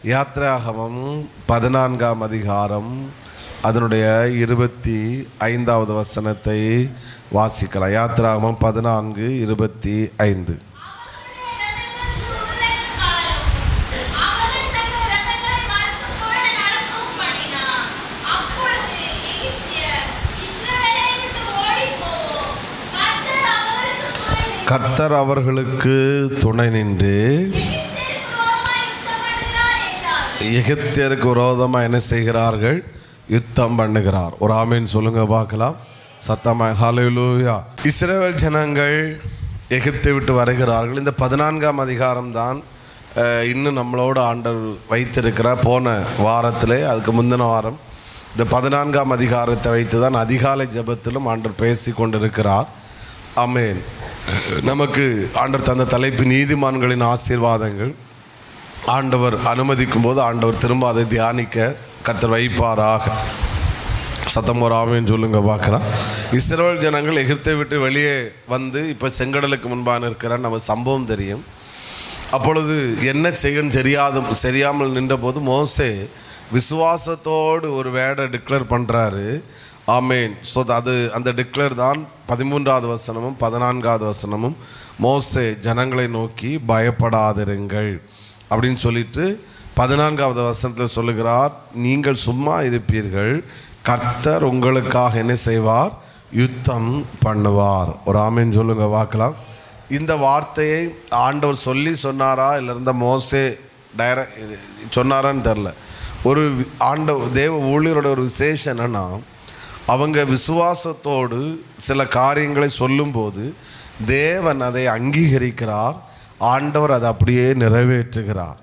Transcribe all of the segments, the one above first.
யாத்ராகமம் 14ஆம் அதிகாரம் அதனுடைய 25வது வசனத்தை வாசிக்கலாம். யாத்ராகமம் 14:25. கர்த்தர் அவர்களுக்கு துணை நின்று எகிப்தியருக்கு விரோதமாக என்ன செய்கிறார்கள்? யுத்தம் பண்ணுகிறார். ஒரு ஆமீன் சொல்லுங்க பார்க்கலாம் சத்தமாக. ஹல்லேலூயா. இஸ்ரவேல் ஜனங்கள் எகிப்தை விட்டு வருகிறார்கள். இந்த 14ஆம் அதிகாரம் தான் இன்னும் நம்மளோட ஆண்டவர் வைத்திருக்கிறார். போன வாரத்திலே அதுக்கு முந்தின வாரம் இந்த 14ஆம் அதிகாரத்தை வைத்து தான் அதிகாலை ஜெபத்திலும் ஆண்டவர் பேசி கொண்டிருக்கிறார். ஆமேன். நமக்கு ஆண்டவர் தந்த தலைப்பு நீதிமான்களின் ஆசீர்வாதங்கள். ஆண்டவர் அனுமதிக்கும் போது ஆண்டவர் திரும்ப அதை தியானிக்க கர்த்தர் வைப்பாராக. சத்தம் ஒரு ஆமேன்னு சொல்லுங்க பார்க்கலாம். இஸ்ரவேல் ஜனங்கள் எகிப்தை விட்டு வெளியே வந்து இப்போ செங்கடலுக்கு முன்பாக இருக்கிற நம்ம சம்பவம் தெரியும். அப்பொழுது என்ன செய்யணும் தெரியாமல் நின்றபோது மோசே விசுவாசத்தோடு ஒரு வேர்டை டிக்ளேர் பண்ணுறாரு. ஆமேன். ஸோ அது அந்த டிக்ளேர் தான் 13வது வசனமும் 14வது வசனமும். மோசே ஜனங்களை நோக்கி பயப்படாதிருங்கள் அப்படின்னு சொல்லிட்டு 14வது வசனத்தில் சொல்லுகிறார், நீங்கள் சும்மா இருப்பீர்கள், கர்த்தர் உங்களுக்காக என்ன செய்வார்? யுத்தம் பண்ணுவார். ஒரு ஆமேன் சொல்லுங்க பார்க்கலாம். இந்த வார்த்தையை ஆண்டவர் சொன்னாரா இல்லை இருந்த மோசே டைரக்ட் சொன்னாரான்னு தெரில. ஒரு தேவ ஊழியரோட ஒரு விசேஷம் என்னன்னா, அவங்க விசுவாசத்தோடு சில காரியங்களை சொல்லும்போது தேவன் அதை அங்கீகரிக்கிறார், ஆண்டவர் அதை அப்படியே நிறைவேற்றுகிறார்.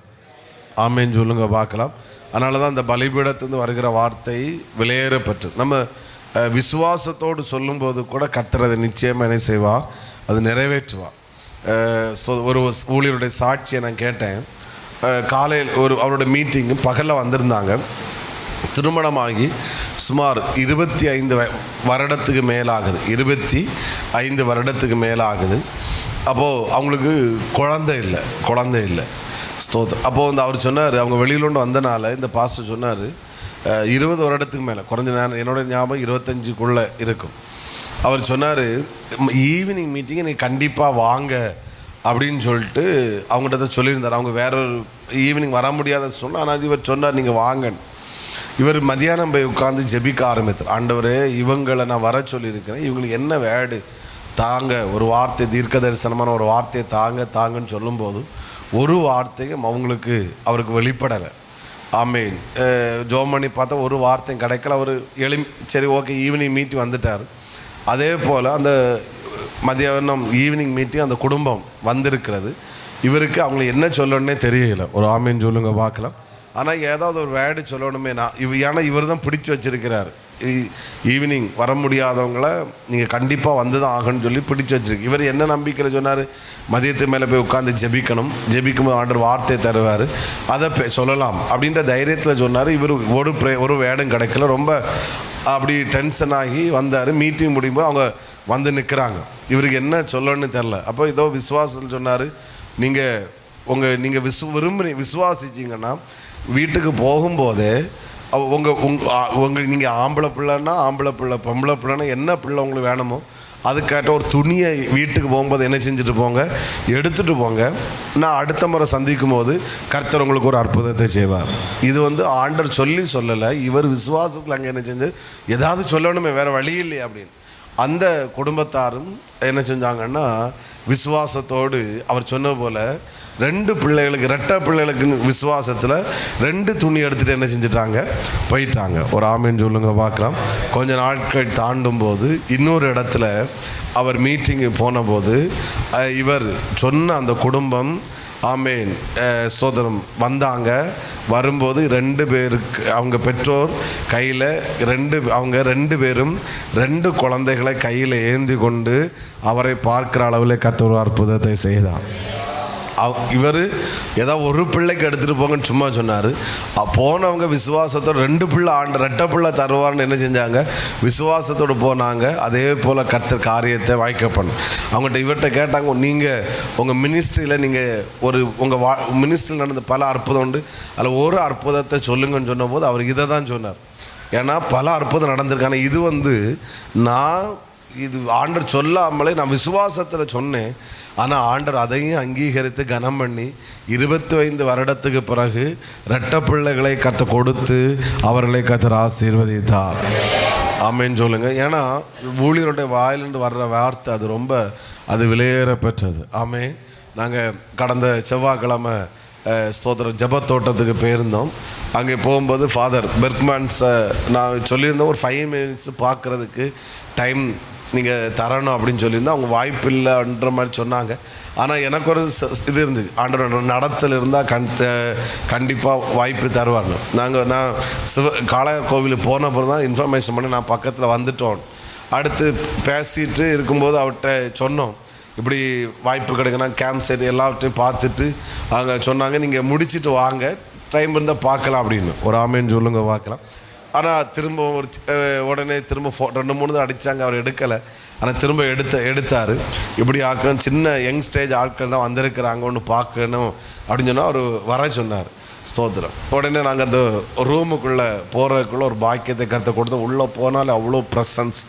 ஆமேன் சொல்லுங்க பார்க்கலாம். அதனால தான் அந்த பலிபீடத்திலிருந்து வருகிற வார்த்தை விலையேறப்பட்டது. நம்ம விசுவாசத்தோடு சொல்லும்போது கூட கர்த்தர் அதை நிச்சயமாக என்ன செய்வார்? அது நிறைவேற்றுவார். ஒரு ஊழியருடைய சாட்சியை நான் கேட்டேன். காலையில் அவரோட மீட்டிங்கு பகலில் வந்திருந்தாங்க. திருமணமாகி சுமார் 25 வருடத்துக்கு மேலாகுது. 25 வருடத்துக்கு மேலாகுது. அப்போது அவங்களுக்கு குழந்தை இல்லை. அப்போது அவர் சொன்னார், அவங்க வெளியிலோண்டு வந்தனால இந்த பாஸ்டர் சொன்னார், 20 வருடத்துக்கு மேலே, குறைஞ்ச நேரம் என்னோட ஞாபகம் 25க்குள்ளே இருக்கும். அவர் சொன்னார், ஈவினிங் மீட்டிங்கை நீ கண்டிப்பாக வாங்க அப்படின்னு சொல்லிட்டு அவங்கள்ட்ட சொல்லியிருந்தார். அவங்க வேற ஒரு ஈவினிங் வர முடியாத சொன்னால், ஆனால் இவர் சொன்னார் நீங்கள் வாங்கன்னு. இவர் மத்தியானம் போய் உட்காந்து ஜெபிக்க ஆரம்பித்தார். ஆண்டவரே, இவங்களை நான் வர சொல்லியிருக்கிறேன், இவங்களுக்கு என்ன வேடு தாங்க, ஒரு வார்த்தை தீர்க்க தரிசனமான ஒரு வார்த்தையை தாங்கன்னு சொல்லும்போது ஒரு வார்த்தையும் அவருக்கு வெளிப்படலை. ஆமேன். ஜோம் பண்ணி பார்த்தா ஒரு வார்த்தையும் கிடைக்கல. அவர் சரி ஓகே ஈவினிங் மீட்டிங் வந்துட்டார். அதே போல் அந்த மதியானம் ஈவினிங் மீட்டிங் அந்த குடும்பம் வந்திருக்கிறது. இவருக்கு அவங்களுக்கு என்ன சொல்லணுன்னே தெரியல. ஒரு ஆமேன்னு சொல்லுங்க பார்க்கலாம். ஆனால் ஏதாவது ஒரு வேர்டு சொல்லணுமே. ஏன்னா இவர் தான் பிடிச்சி வச்சுருக்கிறார். ஈவினிங் வர முடியாதவங்கள நீங்கள் கண்டிப்பாக வந்து தான் ஆகணும்னு சொல்லி பிடிச்சி வச்சுருக்கு. இவர் என்ன நம்பிக்கையில் சொன்னார்? மதியத்து மேலே போய் உட்காந்து ஜெபிக்கும்போது ஆண்டவர் வார்த்தை தருவார், அதை சொல்லலாம் அப்படின்ற தைரியத்தில் சொன்னார். இவர் ஒரு வேர்டும் கிடைக்கல. ரொம்ப அப்படி டென்ஷன் ஆகி வந்தார். மீட்டிங் முடியும்போது அவங்க வந்து நிற்கிறாங்க. இவருக்கு என்ன சொல்லணும்னு தெரில. அப்போ ஏதோ விசுவாசத்தில் சொன்னார், நீங்கள் விசுவாசிச்சிங்கன்னா வீட்டுக்கு போகும்போதே நீங்கள் ஆம்பளை பிள்ளைன்னா ஆம்பளை பிள்ளை, பொம்பளை பிள்ளைன்னா என்ன பிள்ளை உங்களுக்கு வேணுமோ அதுக்காட்ட ஒரு துணியை வீட்டுக்கு போகும்போது என்ன செஞ்சுட்டு போங்க, எடுத்துகிட்டு போங்க. நான் அடுத்த முறை சந்திக்கும் போது கர்த்தர் உங்களுக்கு ஒரு அற்புதத்தை செய்வார். இது ஆண்டவர் சொல்லலை, இவர் விசுவாசத்தில் அங்கே என்ன செஞ்சு ஏதாவது சொல்லணுமே, வேறு வழி இல்லையே அப்படின்னு. அந்த குடும்பத்தாரும் என்ன செஞ்சாங்கன்னா விசுவாசத்தோடு அவர் சொன்ன போல் 2 பிள்ளைகளுக்கு, ரெட்டை பிள்ளைகளுக்கு விசுவாசத்தில் 2 துணி எடுத்துகிட்டு என்ன செஞ்சிட்டாங்க, போயிட்டாங்க. ஒரு ஆமேன்னு சொல்லுங்க பார்க்கலாம். கொஞ்ச நாட்கள் தாண்டும் போது இன்னொரு இடத்துல அவர் மீட்டிங்கு போன போது இவர் சொன்ன அந்த குடும்பம் ஆமேன் ஸ்தோத்திரம் வந்தாங்க. வரும்போது 2 பேருக்கு அவங்க பெற்றோர் கையில் அவங்க 2 பேரும் 2 குழந்தைகளை கையில் ஏந்தி கொண்டு அவரை பார்க்குற அளவில் கர்த்தர் ஒரு அற்புதத்தை செய்தார். இவர் ஏதாவது ஒரு பிள்ளைக்கு எடுத்துகிட்டு போங்கன்னு சும்மா சொன்னார். போனவங்க விசுவாசத்தோடு 2 பிள்ளை ரெட்டை பிள்ளை தருவார்னு என்ன செஞ்சாங்க? விசுவாசத்தோடு போனாங்க. அதே போல் கர்த்தர் காரியத்தை வாய்க்க பண்ண. அவங்கள்ட்ட இவர்கிட்ட கேட்டாங்க, நீங்கள் உங்கள் மினிஸ்ட்ரியில் நீங்கள் உங்கள் மினிஸ்ட்ரியில் நடந்த பல அற்புதம் உண்டு, அதில் ஒரு அற்புதத்தை சொல்லுங்கன்னு சொன்னபோது அவர் இதை தான் சொன்னார். ஏன்னா பல அற்புதம் நடந்திருக்காங்க. இது ஆண்டவர் சொல்லாமலே நான் விசுவாசத்தில் சொன்னேன். ஆனால் ஆண்டவர் அதையும் அங்கீகரித்து கனம் பண்ணி 25 வருடத்துக்கு பிறகு இரட்டை பிள்ளைகளை கர்த்தர் கொடுத்து அவர்களை கர்த்தர் ஆசீர்வதித்தார். ஆமென் சொல்லுங்க. ஏன்னா ஊழியருடைய வாயிலிருந்து வர்ற வார்த்தை அது விலையேற பெற்றது. ஆமென். நாங்கள் கடந்த செவ்வாய்க்கிழமை ஸ்தோத்திரம் ஜெபத்தோட்டத்துக்கு போயிருந்தோம். அங்கே போகும்போது ஃபாதர் பெர்க்மேன்ஸை நான் சொல்லியிருந்தேன், ஒரு 5 மினிட்ஸ் பார்க்குறதுக்கு டைம் நீங்கள் தரணும் அப்படின்னு சொல்லியிருந்தோம். அவங்க வாய்ப்பு இல்லைன்ற மாதிரி சொன்னாங்க. ஆனால் எனக்கு ஒரு இது இருந்துச்சு, ஆண்டோட நடத்தல் இருந்தால் கண்டிப்பாக வாய்ப்பு தருவாங்க. நான் காளையார் கோவிலுக்கு போன பிறகு தான் இன்ஃபர்மேஷன் பண்ணி நான் பக்கத்தில் வந்துட்டோம். அடுத்து பேசிட்டு இருக்கும்போது அவர்கிட்ட சொன்னோம், இப்படி வாய்ப்பு கிடைக்குன்னா கேம்ப் சைடு எல்லாவற்றையும் பார்த்துட்டு அவங்க சொன்னாங்க, நீங்கள் முடிச்சுட்டு வாங்க, டைம் இருந்தால் பார்க்கலாம் அப்படின்னு. ஒரு ஆமேன்னு சொல்லுங்க, பார்க்கலாம். ஆனால் திரும்ப உடனே திரும்ப 2-3 தான் அடித்தாங்க, அவர் எடுக்கலை. ஆனால் திரும்ப எடுத்தார். இப்படி ஆக்கணும், சின்ன யங் ஸ்டேஜ் ஆட்கள் தான் வந்திருக்கிறாங்க, ஒன்று பார்க்கணும் அப்படின்னு சொன்னால் அவர் வர சொன்னார். ஸ்தோத்திரம். உடனே நாங்கள் அந்த ரூமுக்குள்ளே போகிறதுக்குள்ளே ஒரு பாக்கியத்தை கருத்தை கொடுத்து உள்ளே போனாலே அவ்வளோ ப்ரெசன்ஸ்,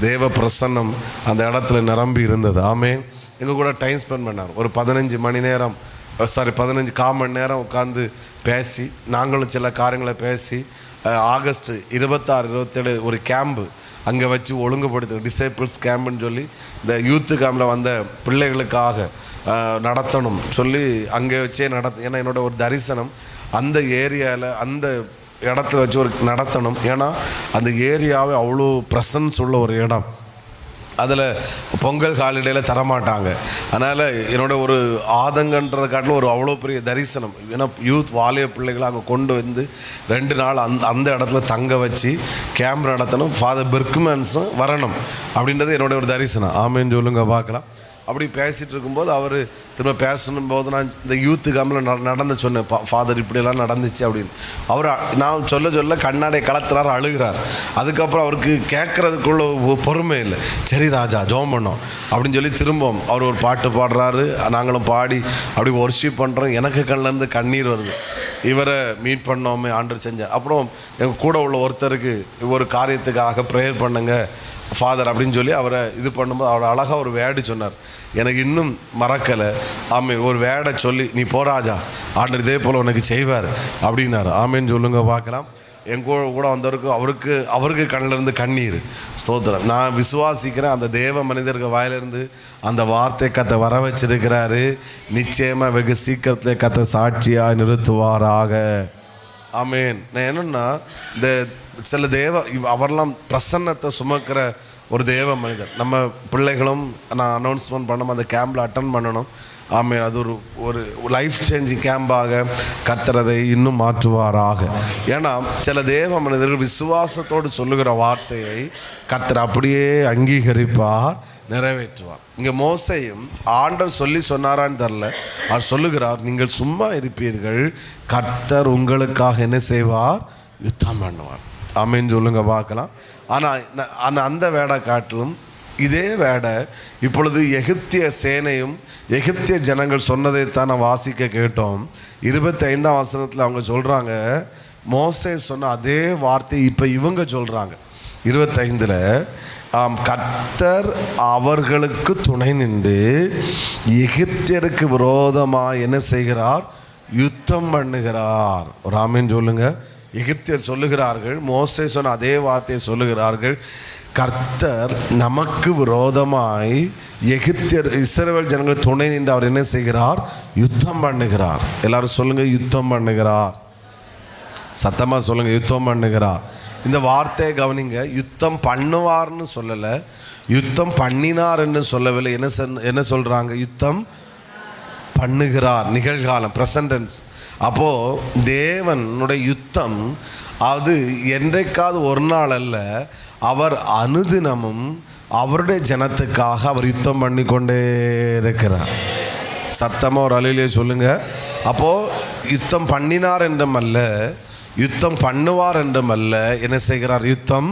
தேவ பிரசன்னம் அந்த இடத்துல நிரம்பி இருந்தது. ஆமென். எங்கள் கூட டைம் ஸ்பெண்ட் பண்ணார். ஒரு 15 மணி நேரம் 15 மணி நேரம் உட்காந்து பேசி, நாங்களும் சில காரியங்களை பேசி, ஆகஸ்ட் 26, 27 ஒரு கேம்பு அங்கே வச்சு ஒழுங்குபடுத்த, டிசேபிள்ஸ் கேம்புன்னு சொல்லி இந்த யூத்து கேம்பில் வந்த பிள்ளைகளுக்காக நடத்தணும் சொல்லி அங்கே வச்சே ஏன்னா என்னோட ஒரு தரிசனம் அந்த ஏரியாவில் அந்த இடத்துல வச்சு ஒரு நடத்தணும். ஏன்னா அந்த ஏரியாவே அவ்வளோ ப்ரெசன்ஸ் உள்ள ஒரு இடம். அதில் பொங்கல் ஹாலிடேயில் தரமாட்டாங்க. அதனால் என்னோட ஒரு ஆதங்கன்றதை காட்டிலும் ஒரு அவ்வளோ பெரிய தரிசனம். ஏன்னா யூத் வாலிய பிள்ளைகளை அங்கே கொண்டு வந்து 2 நாள் அந்த இடத்துல தங்க வச்சு கேம்ப் நடத்தணும். ஃபாதர் பெர்க்மேன்ஸும் வரணும் அப்படின்றது என்னோட ஒரு தரிசனம். ஆமேன்னு சொல்லுங்க, பார்க்கலாம். அப்படி பேசிகிட்டு இருக்கும்போது அவர் திரும்ப பேசணும்போது நான் இந்த யூத்து கேம்பில் நடந்து சொன்னேன், ஃபாதர் இப்படியெல்லாம் நடந்துச்சு அப்படின்னு. அவர் நான் சொல்ல கண்ணாடியை கலத்துறாரு, அழுகிறார். அதுக்கப்புறம் அவருக்கு கேட்குறதுக்குள்ள பொறுமை இல்லை. சரி ராஜா ஜோம் பண்ணோம் அப்படின்னு சொல்லி திரும்பவும் அவர் ஒரு பாட்டு பாடுறாரு, நாங்களும் பாடி அப்படி ஒர்ஷிப் பண்ணுறோம். எனக்கு கண்ணிலேருந்து கண்ணீர் வருது. இவரை மீட் பண்ணோமே ஆண்டவர் செஞ்சார். அப்புறம் எங்கள் கூட உள்ள ஒருத்தருக்கு ஒரு காரியத்துக்காக ப்ரேயர் பண்ணுங்க ஃபாதர் அப்படின்னு சொல்லி அவரை இது பண்ணும்போது அவர் அழகாக ஒரு வேர்டு சொன்னார், எனக்கு இன்னும் மறக்கலை. ஒரு வேர்டை சொல்லி, நீ போராஜா, ஆண்டவர் இதே போல் உனக்கு செய்வார் அப்படின்னாரு. ஆமேன்னு சொல்லுங்க, பார்க்கலாம். எங்கள் கூட வந்தவருக்கு அவருக்கு கண்ணிலேருந்து கண்ணீர். ஸ்தோத்திரம். நான் விசுவாசிக்கிறேன், அந்த தேவ மனிதர்கள் வாயிலிருந்து அந்த வார்த்தை கத்தை வர வச்சிருக்கிறாரு. நிச்சயமாக வெகு சீக்கிரத்தில் கத்தை சாட்சியாக நிறுத்துவாராக. ஆமேன். நான் என்னென்னா இந்த சில அவரெல்லாம் பிரசன்னத்தை சுமக்கிற ஒரு தேவ மனிதர். நம்ம பிள்ளைகளும் நான் அனௌன்ஸ்மெண்ட் பண்ணணும், அந்த கேம்பில் அட்டன் பண்ணணும். ஆமே, அது ஒரு லைஃப் சேஞ்சிங் கேம்பாக கர்த்தர் அதை இன்னும் மாற்றுவாராக. ஏன்னா சில தேவ மனிதர்கள் விசுவாசத்தோடு சொல்லுகிற வார்த்தையை கர்த்தர் அப்படியே அங்கீகரிப்பார், நிறைவேற்றுவார். இங்கே மோசேயும் ஆண்டவர் சொல்லி சொன்னாரான்னு தெரில, அவர் சொல்லுகிறார், நீங்கள் சும்மா இருப்பீர்கள், கர்த்தர் உங்களுக்காக என்ன செய்வார்? யுத்தம் பண்ணுவார். ஆமேன்னு சொல்லுங்க, பார்க்கலாம். ஆனால் அந்த வேடை காட்டிலும் இதே வேடை இப்பொழுது எகிப்திய சேனையும் எகிப்திய ஜனங்கள் சொன்னதைத்தான் நான் வாசிக்க கேட்டோம். 25ஆம் வசனத்தில் அவங்க சொல்கிறாங்க, மோசே சொன்ன அதே வார்த்தை இப்போ இவங்க சொல்கிறாங்க. 25ல் கர்த்தர் அவர்களுக்கு துணை நின்று எகிப்தியருக்கு விரோதமாக என்ன செய்கிறார்? யுத்தம் பண்ணுகிறார். ஒரு ஆமேன்னு சொல்லுங்க. எகிப்தியர் சொல்லுகிறார்கள், மோசே சொன்ன அதே வார்த்தையை சொல்லுகிறார்கள், கர்த்தர் நமக்கு விரோதமாய் எகிப்தியர் இஸ்ரவேல் ஜனங்கள் துணை நின்று அவர் என்ன செய்கிறார்? யுத்தம் பண்ணுகிறார். எல்லாரும் சொல்லுங்க, யுத்தம் பண்ணுகிறார். சத்தமாக சொல்லுங்க, யுத்தம் பண்ணுகிறார். இந்த வார்த்தையை கவனிங்க. யுத்தம் பண்ணுவார்னு சொல்லலை, யுத்தம் பண்ணினார்ன்னு சொல்லவில்லை. என்ன சொல்கிறாங்க? யுத்தம் பண்ணுகிறார். நிகழ்காலம், ப்ரெசன்டென்ஸ். அப்போது தேவனுடைய யுத்தம் அது என்றைக்காவது ஒரு நாள் அல்ல, அவர் அனுதினமும் அவருடைய ஜனத்துக்காக அவர் யுத்தம் பண்ணி கொண்டே இருக்கிறார். சத்தமாக ஒரு அலையிலே சொல்லுங்க. அப்போது யுத்தம் பண்ணினார் என்றும் அல்ல, யுத்தம் பண்ணுவார் என்றும் அல்ல, என்ன செய்கிறார்? யுத்தம்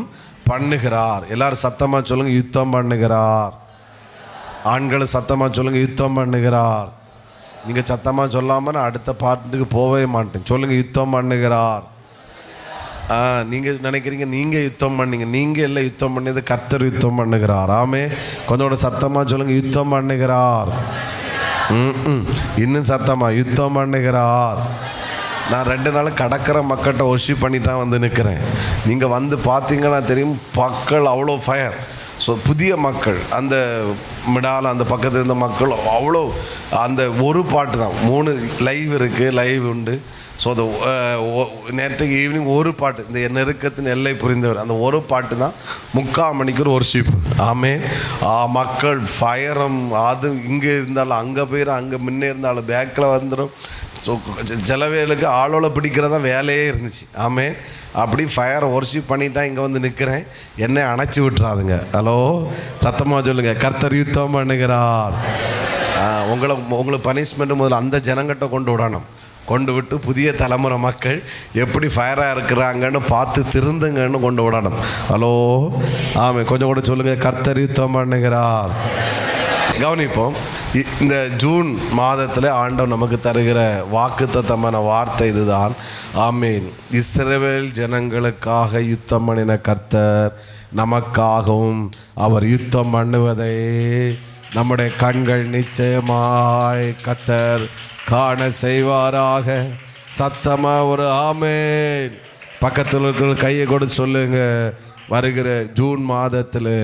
பண்ணுகிறார். எல்லாரும் சத்தமாக சொல்லுங்க, யுத்தம் பண்ணுகிறார். ஆண்களும் சத்தமாக சொல்லுங்க, யுத்தம் பண்ணுகிறார். நீங்கள் சத்தமாக சொல்லாமல் நான் அடுத்த பாட்டுக்கு போகவே மாட்டேன். சொல்லுங்கள், யுத்தம் பண்ணுகிறார். நீங்கள் நினைக்கிறீங்க நீங்கள் யுத்தம் பண்ணீங்க, நீங்கள் எல்லாம் யுத்தம் பண்ணது கர்த்தர் யுத்தம் பண்ணுகிறார். ஆமே, கொஞ்சோட சத்தமாக சொல்லுங்கள், யுத்தம் பண்ணுகிறார். இன்னும் சத்தமாக யுத்தம் பண்ணுகிறார். நான் 2 நாள் கடற்கரை மக்கள்கிட்ட ஒர்ஷிப் பண்ணிட்டு தான் வந்து நிற்கிறேன். நீங்கள் வந்து பார்த்தீங்கன்னா தெரியும், மக்கள் அவ்வளோ ஃபயர். ஸோ புதிய மக்கள், அந்த மிடால் அந்த பக்கத்தில் இருந்த மக்கள் அவ்வளோ, அந்த ஒரு பாட்டு தான். 3 லைவ் இருக்குது, லைவ் உண்டு. ஸோ அந்த நேற்றுக்கு ஈவினிங் ஒரு பாட்டு, இந்த நெருக்கத்தின் எல்லை புரிந்தவர், அந்த ஒரு பாட்டு தான் 3/4 மணிக்கு ஒரு ஒர்ஷிப். ஆமே, மக்கள் ஃபயரம். அது இங்கே இருந்தாலும் அங்கே போயிடும், அங்கே முன்னே இருந்தாலும் பேக்கில் வந்துடும். ஸோ சில வேலுக்கு ஆளோட பிடிக்கிறதா வேலையே இருந்துச்சு. ஆமே, அப்படி ஃபயரை ஒர்ஷிப் பண்ணிட்டா இங்கே வந்து நிற்கிறேன். என்னை அணைச்சி விட்டுறாதுங்க. ஹலோ, சத்தமாக சொல்லுங்கள், கர்த்தர் யுத்தம் பண்ணுகிறார். உங்களுக்கு பனிஷ்மெண்ட்டு முதல்ல அந்த ஜனங்கிட்ட கொண்டு விடணும். கொண்டு விட்டு புதிய தலைமுறை மக்கள் எப்படி ஃபயராக இருக்கிறாங்கன்னு பார்த்து திருந்துங்கன்னு கொண்டு விடணும். ஹலோ, ஆமாம், கொஞ்சம் கூட சொல்லுங்கள், கர்த்தர் யுத்தம் பண்ணுகிறார். கவனிப்போம். இந்த ஜூன் மாதத்தில் ஆண்டவர் நமக்கு தருகிற வாக்குத்தத்தமான வார்த்தை இதுதான். ஆமீன். இஸ்ரவேல் ஜனங்களுக்காக யுத்தம் பண்ணின கர்த்தர் நமக்காகவும் அவர் யுத்தம் பண்ணுவதை நம்முடைய கண்கள் நிச்சயமாய் கர்த்தர் காண செய்வாராக. சத்தமா ஒரு ஆமேன். பக்கத்தில் இருக்கிற கையை கூட சொல்லுங்க, வருகிற ஜூன் மாதத்தில்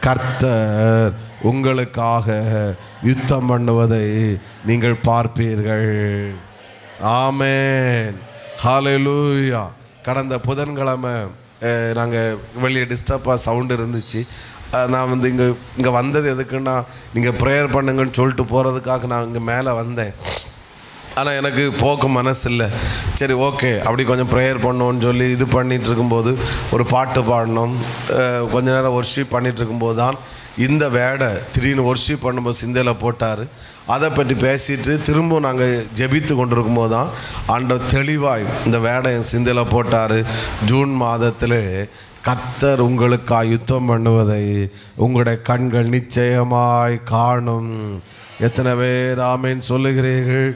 கர்த்தர் உங்களுக்காக யுத்தம் பண்ணுவதை நீங்கள் பார்ப்பீர்கள். ஆமேன், ஹல்லேலூயா. கடந்த புதன்கிழமை நாங்கள் வெளியே டிஸ்டர்பாக சவுண்டு இருந்துச்சு. நான் வந்து இங்கே வந்தது எதுக்குன்னா, நீங்கள் ப்ரேயர் பண்ணுங்கன்னு சொல்லிட்டு போகிறதுக்காக நான் இங்கே மேலே வந்தேன். ஆனால் எனக்கு போக்க மனசு இல்லை. சரி, ஓகே, அப்படி கொஞ்சம் ப்ரேயர் பண்ணோன்னு சொல்லி இது பண்ணிகிட்டு இருக்கும்போது ஒரு பாட்டு பாடினோம். கொஞ்ச நேரம் ஒர்ஷிப் பண்ணிகிட்டு இருக்கும்போது தான் இந்த வேடை திடீர்னு ஒர்ஷிப் பண்ணும்போது சிந்தையில் போட்டார். அதை பற்றி பேசிட்டு திரும்ப நாங்கள் ஜெபித்து கொண்டு இருக்கும்போது தான் ஆண்டவர் தெளிவாய் இந்த வேடை என் சிந்தையில் போட்டார். ஜூன் மாதத்தில் கர்த்தர் உங்களுக்காக யுத்தம் பண்ணுவதை உங்களுடைய கண்கள் நிச்சயமாய் காணும். எத்தனை பேர் ஆமேன் சொல்லுகிறீர்கள்?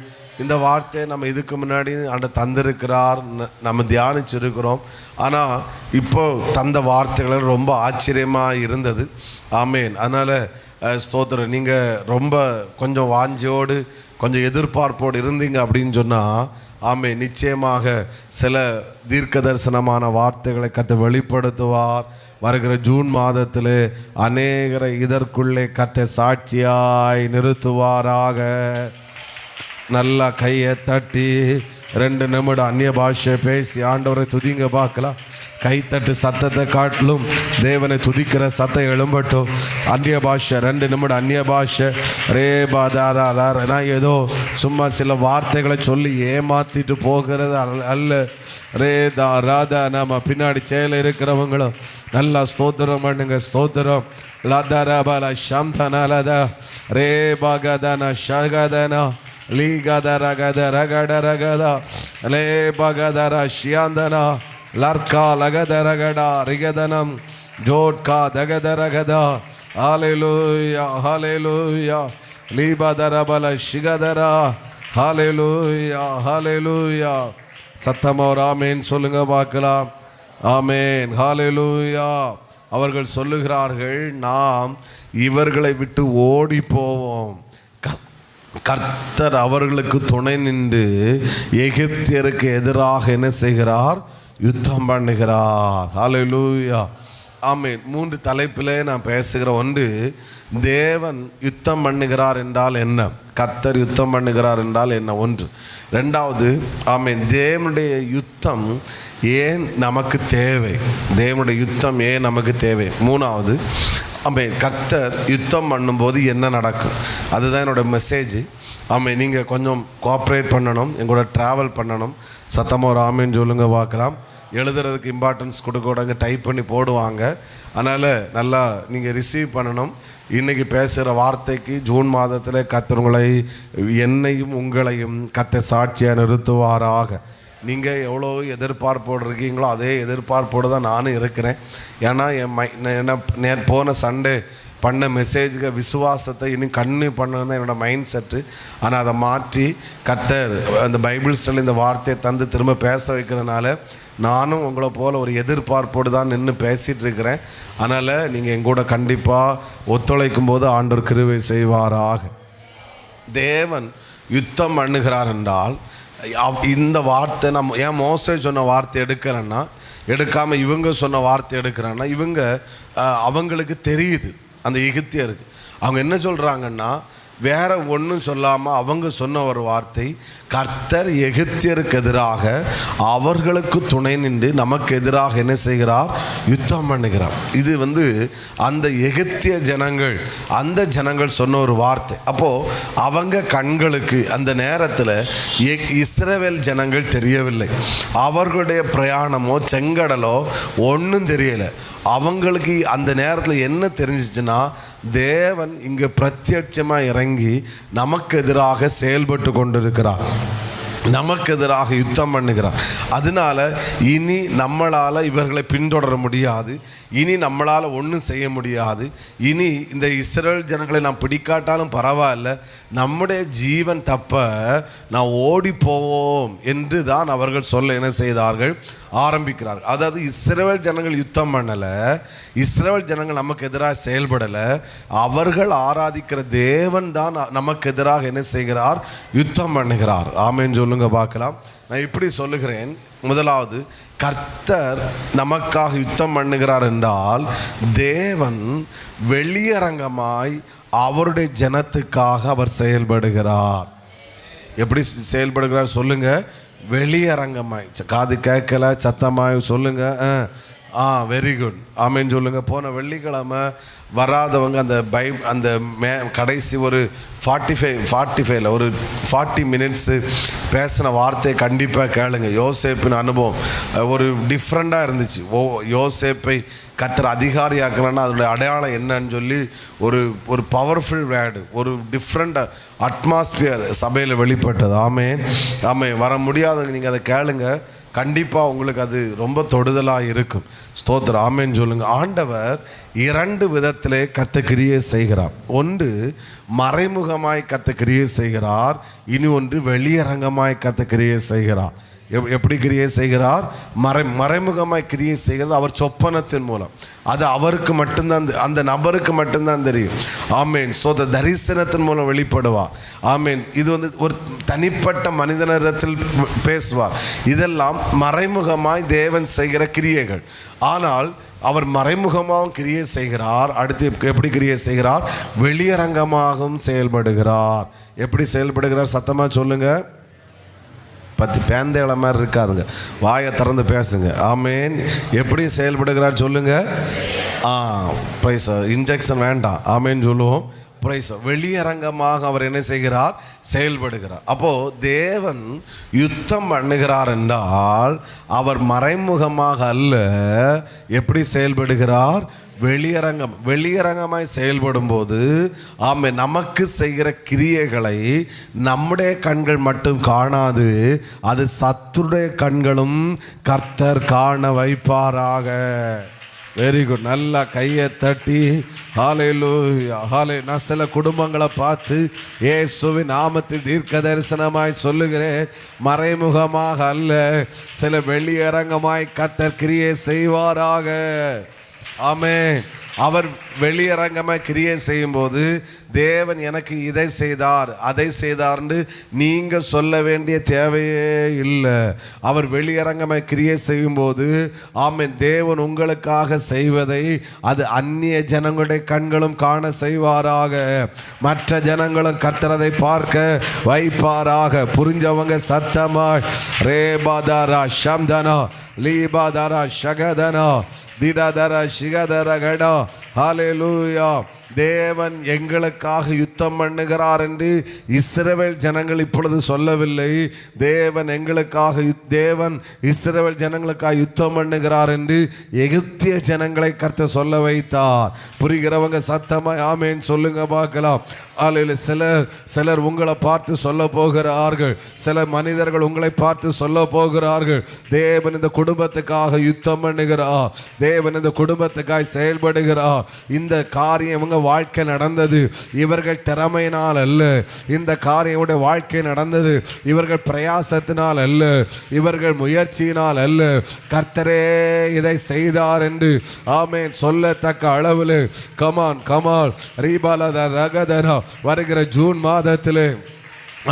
இந்த வார்த்தையை நம்ம இதுக்கு முன்னாடி ஆண்டவர் தந்திருக்கிறார், நம்ம தியானிச்சிருக்கிறோம். ஆனால் இப்போ தந்த வார்த்தைகள் ரொம்ப ஆச்சரியமாக இருந்தது. ஆமேன். அதனால் ஸ்தோத்திரம். நீங்கள் ரொம்ப கொஞ்சம் வாஞ்சியோடு கொஞ்சம் எதிர்பார்ப்போடு இருந்தீங்க அப்படின்னு சொன்னால், ஆமே, நிச்சயமாக சில தீர்க்க தரிசனமான வார்த்தைகளை கர்த்தர் வெளிப்படுத்துவார். வருகிற ஜூன் மாதத்தில் அநேகரை இதற்குள்ளே கர்த்தர் சாட்சியாய் நிறுத்துவாராக. நல்லா கையை தட்டி 2 நிமிடம் அந்நிய பாஷை பேசி ஆண்டவரை துதிங்க பார்க்கலாம். கைத்தட்டு சத்தத்தை காட்டிலும் தேவனை துதிக்கிற சத்தம் எழும்பட்டும். அந்நிய பாஷை 2 நிமிடம் அந்நிய பாஷை. ரே பாதாரா. நான் ஏதோ சும்மா சில வார்த்தைகளை சொல்லி ஏமாத்திட்டு போகிறது அல்ல. ரே தா ராதா. நம்ம பின்னாடி செயல் இருக்கிறவங்களும் நல்லா ஸ்தோத்திரம் பண்ணுங்க. ஸ்தோத்திரம். லதரபல சம்தனலத ரே பகதன ஷகதன லீகதரகதரகடரகதா லே பகதர ஷியாந்தனா லர்கா லகதரகடா ரிகதனம் ஜோட்கா தகதரகதா. ஹல்லேலூயா, ஹல்லேலூயா. லீபதரபல ஷிகதரா. ஹல்லேலூயா, ஹல்லேலூயா. சத்தமா ஒரு ஆமேன் சொல்லுங்க பார்க்கலாம். ஆமேன், ஹல்லேலூயா. அவர்கள் சொல்லுகிறார்கள், நாம் இவர்களை விட்டு ஓடி போவோம். கர்த்தர் அவர்களுக்கு துணை நின்று எகிப்தியருக்கு எதிராக என்ன செய்கிறார்? யுத்தம் பண்ணுகிறார். ஹல்லேலூயா, ஆமென். 3 தலைப்பில் நான் பேசுகிற ஒன்று, தேவன் யுத்தம் பண்ணுகிறார் என்றால் என்ன, கர்த்தர் யுத்தம் பண்ணுகிறார் என்றால் என்ன ஒன்று. 2வது, ஆமென், தேவனுடைய யுத்தம் ஏன் நமக்கு தேவை, தேவனுடைய யுத்தம் ஏன் நமக்கு தேவை. 3வது, ஆமென், கர்த்தர் யுத்தம் பண்ணும்போது என்ன நடக்கும். அதுதான் என்னோடய மெசேஜ். ஆமென். நீங்கள் கொஞ்சம் கோஆப்ரேட் பண்ணணும், எங்களோட ட்ராவல் பண்ணணும். சத்தமாக ஒரு ஆமேன்னு சொல்லுங்க பார்க்கலாம். எழுதுறதுக்கு இம்பார்ட்டன்ஸ் கொடுக்க டைப் பண்ணி போடுவாங்க. அதனால் நல்லா நீங்கள் ரிசீவ் பண்ணணும். இன்றைக்கி பேசுகிற வார்த்தைக்கு ஜூன் மாதத்தில் கர்த்தர் உங்களை என்னையும் உங்களையும் கர்த்தர் சாட்சியாக நிறுத்துவாராக. நீங்கள் எவ்வளோ எதிர்பார்ப்போடு இருக்கீங்களோ அதே எதிர்பார்ப்போடு தான் நானும் இருக்கிறேன். ஏன்னா என்ன போன சண்டே பண்ண மெசேஜுக்கு விசுவாசத்தை இன்னும் கன்னியூ பண்ணணும் தான் என்னோடய மைண்ட் செட்டு. ஆனால் அதை மாற்றி கர்த்தர் அந்த பைபிள் ஸ்டைல் இந்த வார்த்தையை தந்து திரும்ப பேச வைக்கிறதுனால நானும் உங்களை போல் ஒரு எதிர்பார்ப்போடு தான் நின்று பேசிகிட்டு இருக்கிறேன். அதனால் நீங்கள் எங்கூட கண்டிப்பாக ஒத்துழைக்கும் போது ஆண்டவர் கிருபை செய்வாராக. தேவன் யுத்தம் பண்ணுகிறார் என்றால் இந்த வார்த்தை நம்ம ஏன் மோசே சொன்ன வார்த்தை எடுக்கிறேன்னா எடுக்காமல் இவங்க சொன்ன வார்த்தை எடுக்கிறேன்னா அவங்களுக்கு தெரியுது அந்த எகிப்தியருக்கு. அவங்க என்ன சொல்கிறாங்கன்னா வேற ஒன்றும் சொல்லாமல் அவங்க சொன்ன ஒரு வார்த்தை, கர்த்தர் எகிப்தியருக்கு எதிராக அவர்களுக்கு துணை நின்று நமக்கு எதிராக என்ன செய்கிறார்? யுத்தம் பண்ணுகிறார். இது அந்த எகிப்திய ஜனங்கள் அந்த ஜனங்கள் சொன்ன ஒரு வார்த்தை. அப்போது அவங்க கண்களுக்கு அந்த நேரத்தில் இஸ்ரவேல் ஜனங்கள் தெரியவில்லை. அவர்களுடைய பிரயாணமோ செங்கடலோ ஒன்றும் தெரியலை. அவங்களுக்கு அந்த நேரத்தில் என்ன தெரிஞ்சிச்சுன்னா தேவன் இங்கே பிரத்யட்சமாக இறங்கி நமக்கு எதிராக செயல்பட்டு கொண்டிருக்கிறார், நமக்கு எதிராக யுத்தம் பண்ணுகிறார். அதனால இனி நம்மளால் இவர்களை பின்தொடர முடியாது, இனி நம்மளால் ஒன்றும் செய்ய முடியாது. இனி இந்த இஸ்ரவேல் ஜனங்களை நாம் பிடிக்காட்டாலும் பரவாயில்ல, நம்முடைய ஜீவன் தப்ப நான் ஓடி போவோம் என்று தான் அவர்கள் சொல்ல என்ன செய்தார்கள்? ஆரம்பிக்கிறார்கள். அதாவது இஸ்ரவேல் ஜனங்கள் யுத்தம் பண்ணலை, இஸ்ரவேல் ஜனங்கள் நமக்கு எதிராக செயல்படலை, அவர்கள் ஆராதிக்கிற தேவன் தான் நமக்கு எதிராக என்ன செய்கிறார்? யுத்தம் பண்ணுகிறார். ஆமென் சொல்லுங்க பார்க்கலாம். நான் இப்படி சொல்லுகிறேன். முதலாவது, கர்த்தர் நமக்காக யுத்தம் பண்ணுகிறார் என்றால் தேவன் வெளியரங்கமாய் அவருடைய ஜனத்துக்காக அவர் செயல்படுகிறார். எப்படி செயல்படுகிறார் சொல்லுங்க? வெளியரங்கமாய். காது கேட்கல, சத்தமாய் சொல்லுங்க. வெரி குட், ஆமென் சொல்லுங்க. போன வெள்ளிக்கிழமை வராதவங்க அந்த கடைசி ஒரு 45 ஒரு 40 மினிட்ஸு பேசின வார்த்தையை கண்டிப்பாக கேளுங்க. யோசேப்பின் அனுபவம் ஒரு டிஃப்ரெண்ட்டாக இருந்துச்சு. யோசேப்பை கர்த்தர் அதிகாரியாக்கலன்னா அதனுடைய அடையாளம் என்னன்னு சொல்லி ஒரு பவர்ஃபுல் வேர்டு, ஒரு டிஃப்ரெண்ட் அட்மாஸ்பியர் சபையில் வெளிப்பட்டது. ஆமே வர முடியாதவங்க நீங்கள் அதை கேளுங்க, கண்டிப்பாக உங்களுக்கு அது ரொம்ப தொடுதலாக இருக்கும். ஸ்தோத்திரம், ஆமேன்னு சொல்லுங்க. ஆண்டவர் 2 விதத்திலே கர்த்தர் கிரியை செய்கிறார். ஒன்று மறைமுகமாய் கர்த்தர் கிரியை செய்கிறார், இனி ஒன்று வெளியரங்கமாய் கர்த்தர் கிரியை செய்கிறார். எப்படி கிரியை செய்கிறார்? மறைமுகமாய் கிரியை செய்கிறது அவர் சொப்பனத்தின் மூலம். அது அவருக்கு மட்டும்தான், அந்த நபருக்கு மட்டும்தான் தெரியும். ஆமேன். தரிசனத்தின் மூலம் வெளிப்படுவார். ஆமேன். இது ஒரு தனிப்பட்ட மனிதனிடத்தில் பேசுவார். இதெல்லாம் மறைமுகமாய் தேவன் செய்கிற கிரியைகள். ஆனால் அவர் மறைமுகமாகவும் கிரியை செய்கிறார். அடுத்து எப்படி கிரியை செய்கிறார்? வெளியரங்கமாகவும் செயல்படுகிறார். எப்படி செயல்படுகிறார்? சத்தமாக சொல்லுங்க. 10 பேந்தைகள மாதிரி இருக்காதுங்க, வாயை திறந்து பேசுங்க. ஆமேன். எப்படி செயல்படுகிறார் சொல்லுங்க. ப்ரைஸ், இன்ஜெக்ஷன் வேண்டாம். ஆமேன்னு சொல்லுவோம். ப்ரைஸ். வெளியரங்கமாக அவர் என்ன செய்கிறார்? செயல்படுகிறார். அப்போது தேவன் யுத்தம் பண்ணுகிறார் என்றால் அவர் மறைமுகமாக அல்ல, எப்படி செயல்படுகிறார்? வெளியரங்கமாய் செயல்படும் போது நமக்கு செய்கிற கிரியைகளை நம்முடைய கண்கள் மட்டும் காணாது, அது சத்துருடைய கண்களும் கர்த்தர் காண வைப்பாராக. Very good. நல்லா கையை தட்டி ஹல்லேலூயா, ஹல்லேலூயா. நான் சில குடும்பங்களை பார்த்து இயேசுவின் நாமத்தில் தீர்க்க தரிசனமாய் சொல்லுகிறேன், மறைமுகமாக அல்ல, சில வெளியரங்கமாய் கர்த்தர் கிரியை செய்வாராக. ஆமென். அவர் வெளியரங்கமாக கிரியை செய்யும்போது தேவன் எனக்கு இதை செய்தார் அதை செய்தார்னு நீங்கள் சொல்ல வேண்டிய தேவையே இல்லை. அவர் வெளியரங்கமாக கிரியை செய்யும்போது ஆமென், தேவன் உங்களுக்காக செய்வதை அது அந்நிய ஜனங்களுடைய கண்களும் காண செய்வாராக, மற்ற ஜனங்களும் கர்த்தரதை பார்க்க வைப்பாராக. புரிஞ்சவங்க சத்தமாய் ரேபாதாரா ஷம்தனா லீபாதாரா ஷகதனா திடாதரா ஷிகதர கடா ஹல்லேலூயா. தேவன் எங்களுக்காக யுத்தம் பண்ணுகிறார் என்று இஸ்ரவேல் ஜனங்கள் இப்பொழுது சொல்லவில்லை. தேவன் இஸ்ரவேல் ஜனங்களுக்காக யுத்தம் பண்ணுகிறார் என்று எகிப்திய ஜனங்களை கர்த்தர் சொல்ல வைத்தார். புரிகிறவங்க சத்தமாய் ஆமேன் சொல்லுங்க பார்க்கலாம். சிலர் உங்களை பார்த்து சொல்ல போகிறார்கள், சில மனிதர்கள் உங்களை பார்த்து சொல்ல போகிறார்கள், தேவன் இந்த குடும்பத்துக்காக யுத்தம் பண்ணுகிறார், தேவன் இந்த குடும்பத்துக்காக செயல்படுகிறார். இந்த காரியம் உங்க வாழ்க்கை நடந்தது இவர்கள் திறமையினால் அல்ல, இந்த காரியம் வாழ்க்கை நடந்தது இவர்கள் பிரயாசத்தினால் அல்ல, இவர்கள் முயற்சியினால் அல்ல, கர்த்தரே இதை செய்தார் என்று ஆமேன் சொல்லத்தக்க அளவில் கமான் ரீபாலத ரகதனா வருகிற ஜூன் மாதத்திலே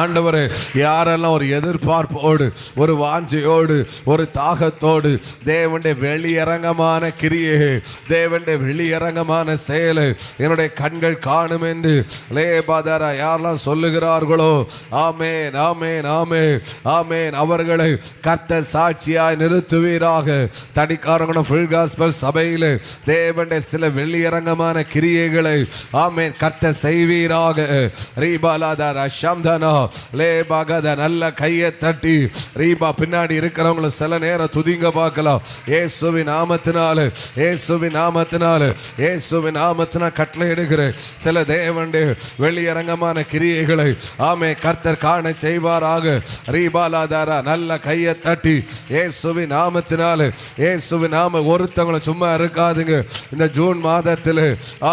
ஆண்டவரே, யாரெல்லாம் ஒரு எதிர்பார்ப்போடு, ஒரு வாஞ்சையோடு, ஒரு தாகத்தோடு தேவனுடைய வெளியரங்கமான கிரியை, தேவனுடைய வெளியரங்கமான செயலை என்னுடைய கண்கள் காணும் என்று லேபாதாரா யாரெல்லாம் சொல்லுகிறார்களோ, ஆமேன் ஆமேன் ஆமேன் ஆமேன், அவர்களை கர்த்தர் சாட்சியாய் நிறுத்துவீராக. தடிக்காரங்கன ஃபுல் காஸ்பல் சபையில் தேவனுடைய சில வெளியரங்கமான கிரியைகளை ஆமேன் கர்த்தர் செய்வீராக. ரீபாலாதாரா சம்தனா லேபாகத நல்ல கையை தட்டி ரீபா பின்னாடி இருக்கிறவங்கள சில நேரம் துதிங்க பார்க்கலாம். இயேசுவின் நாமத்தினால கட்டளை எடுக்கிற சில தேவனுடைய வெளியரங்கமான கிரியைகளை ஆமே கர்த்தர் காண செய்வாராக. ரீபாலாதாரா நல்ல கையை தட்டி இயேசுவின் நாம ஒருத்தவங்களை சும்மா இருக்காதுங்க. இந்த ஜூன் மாதத்தில்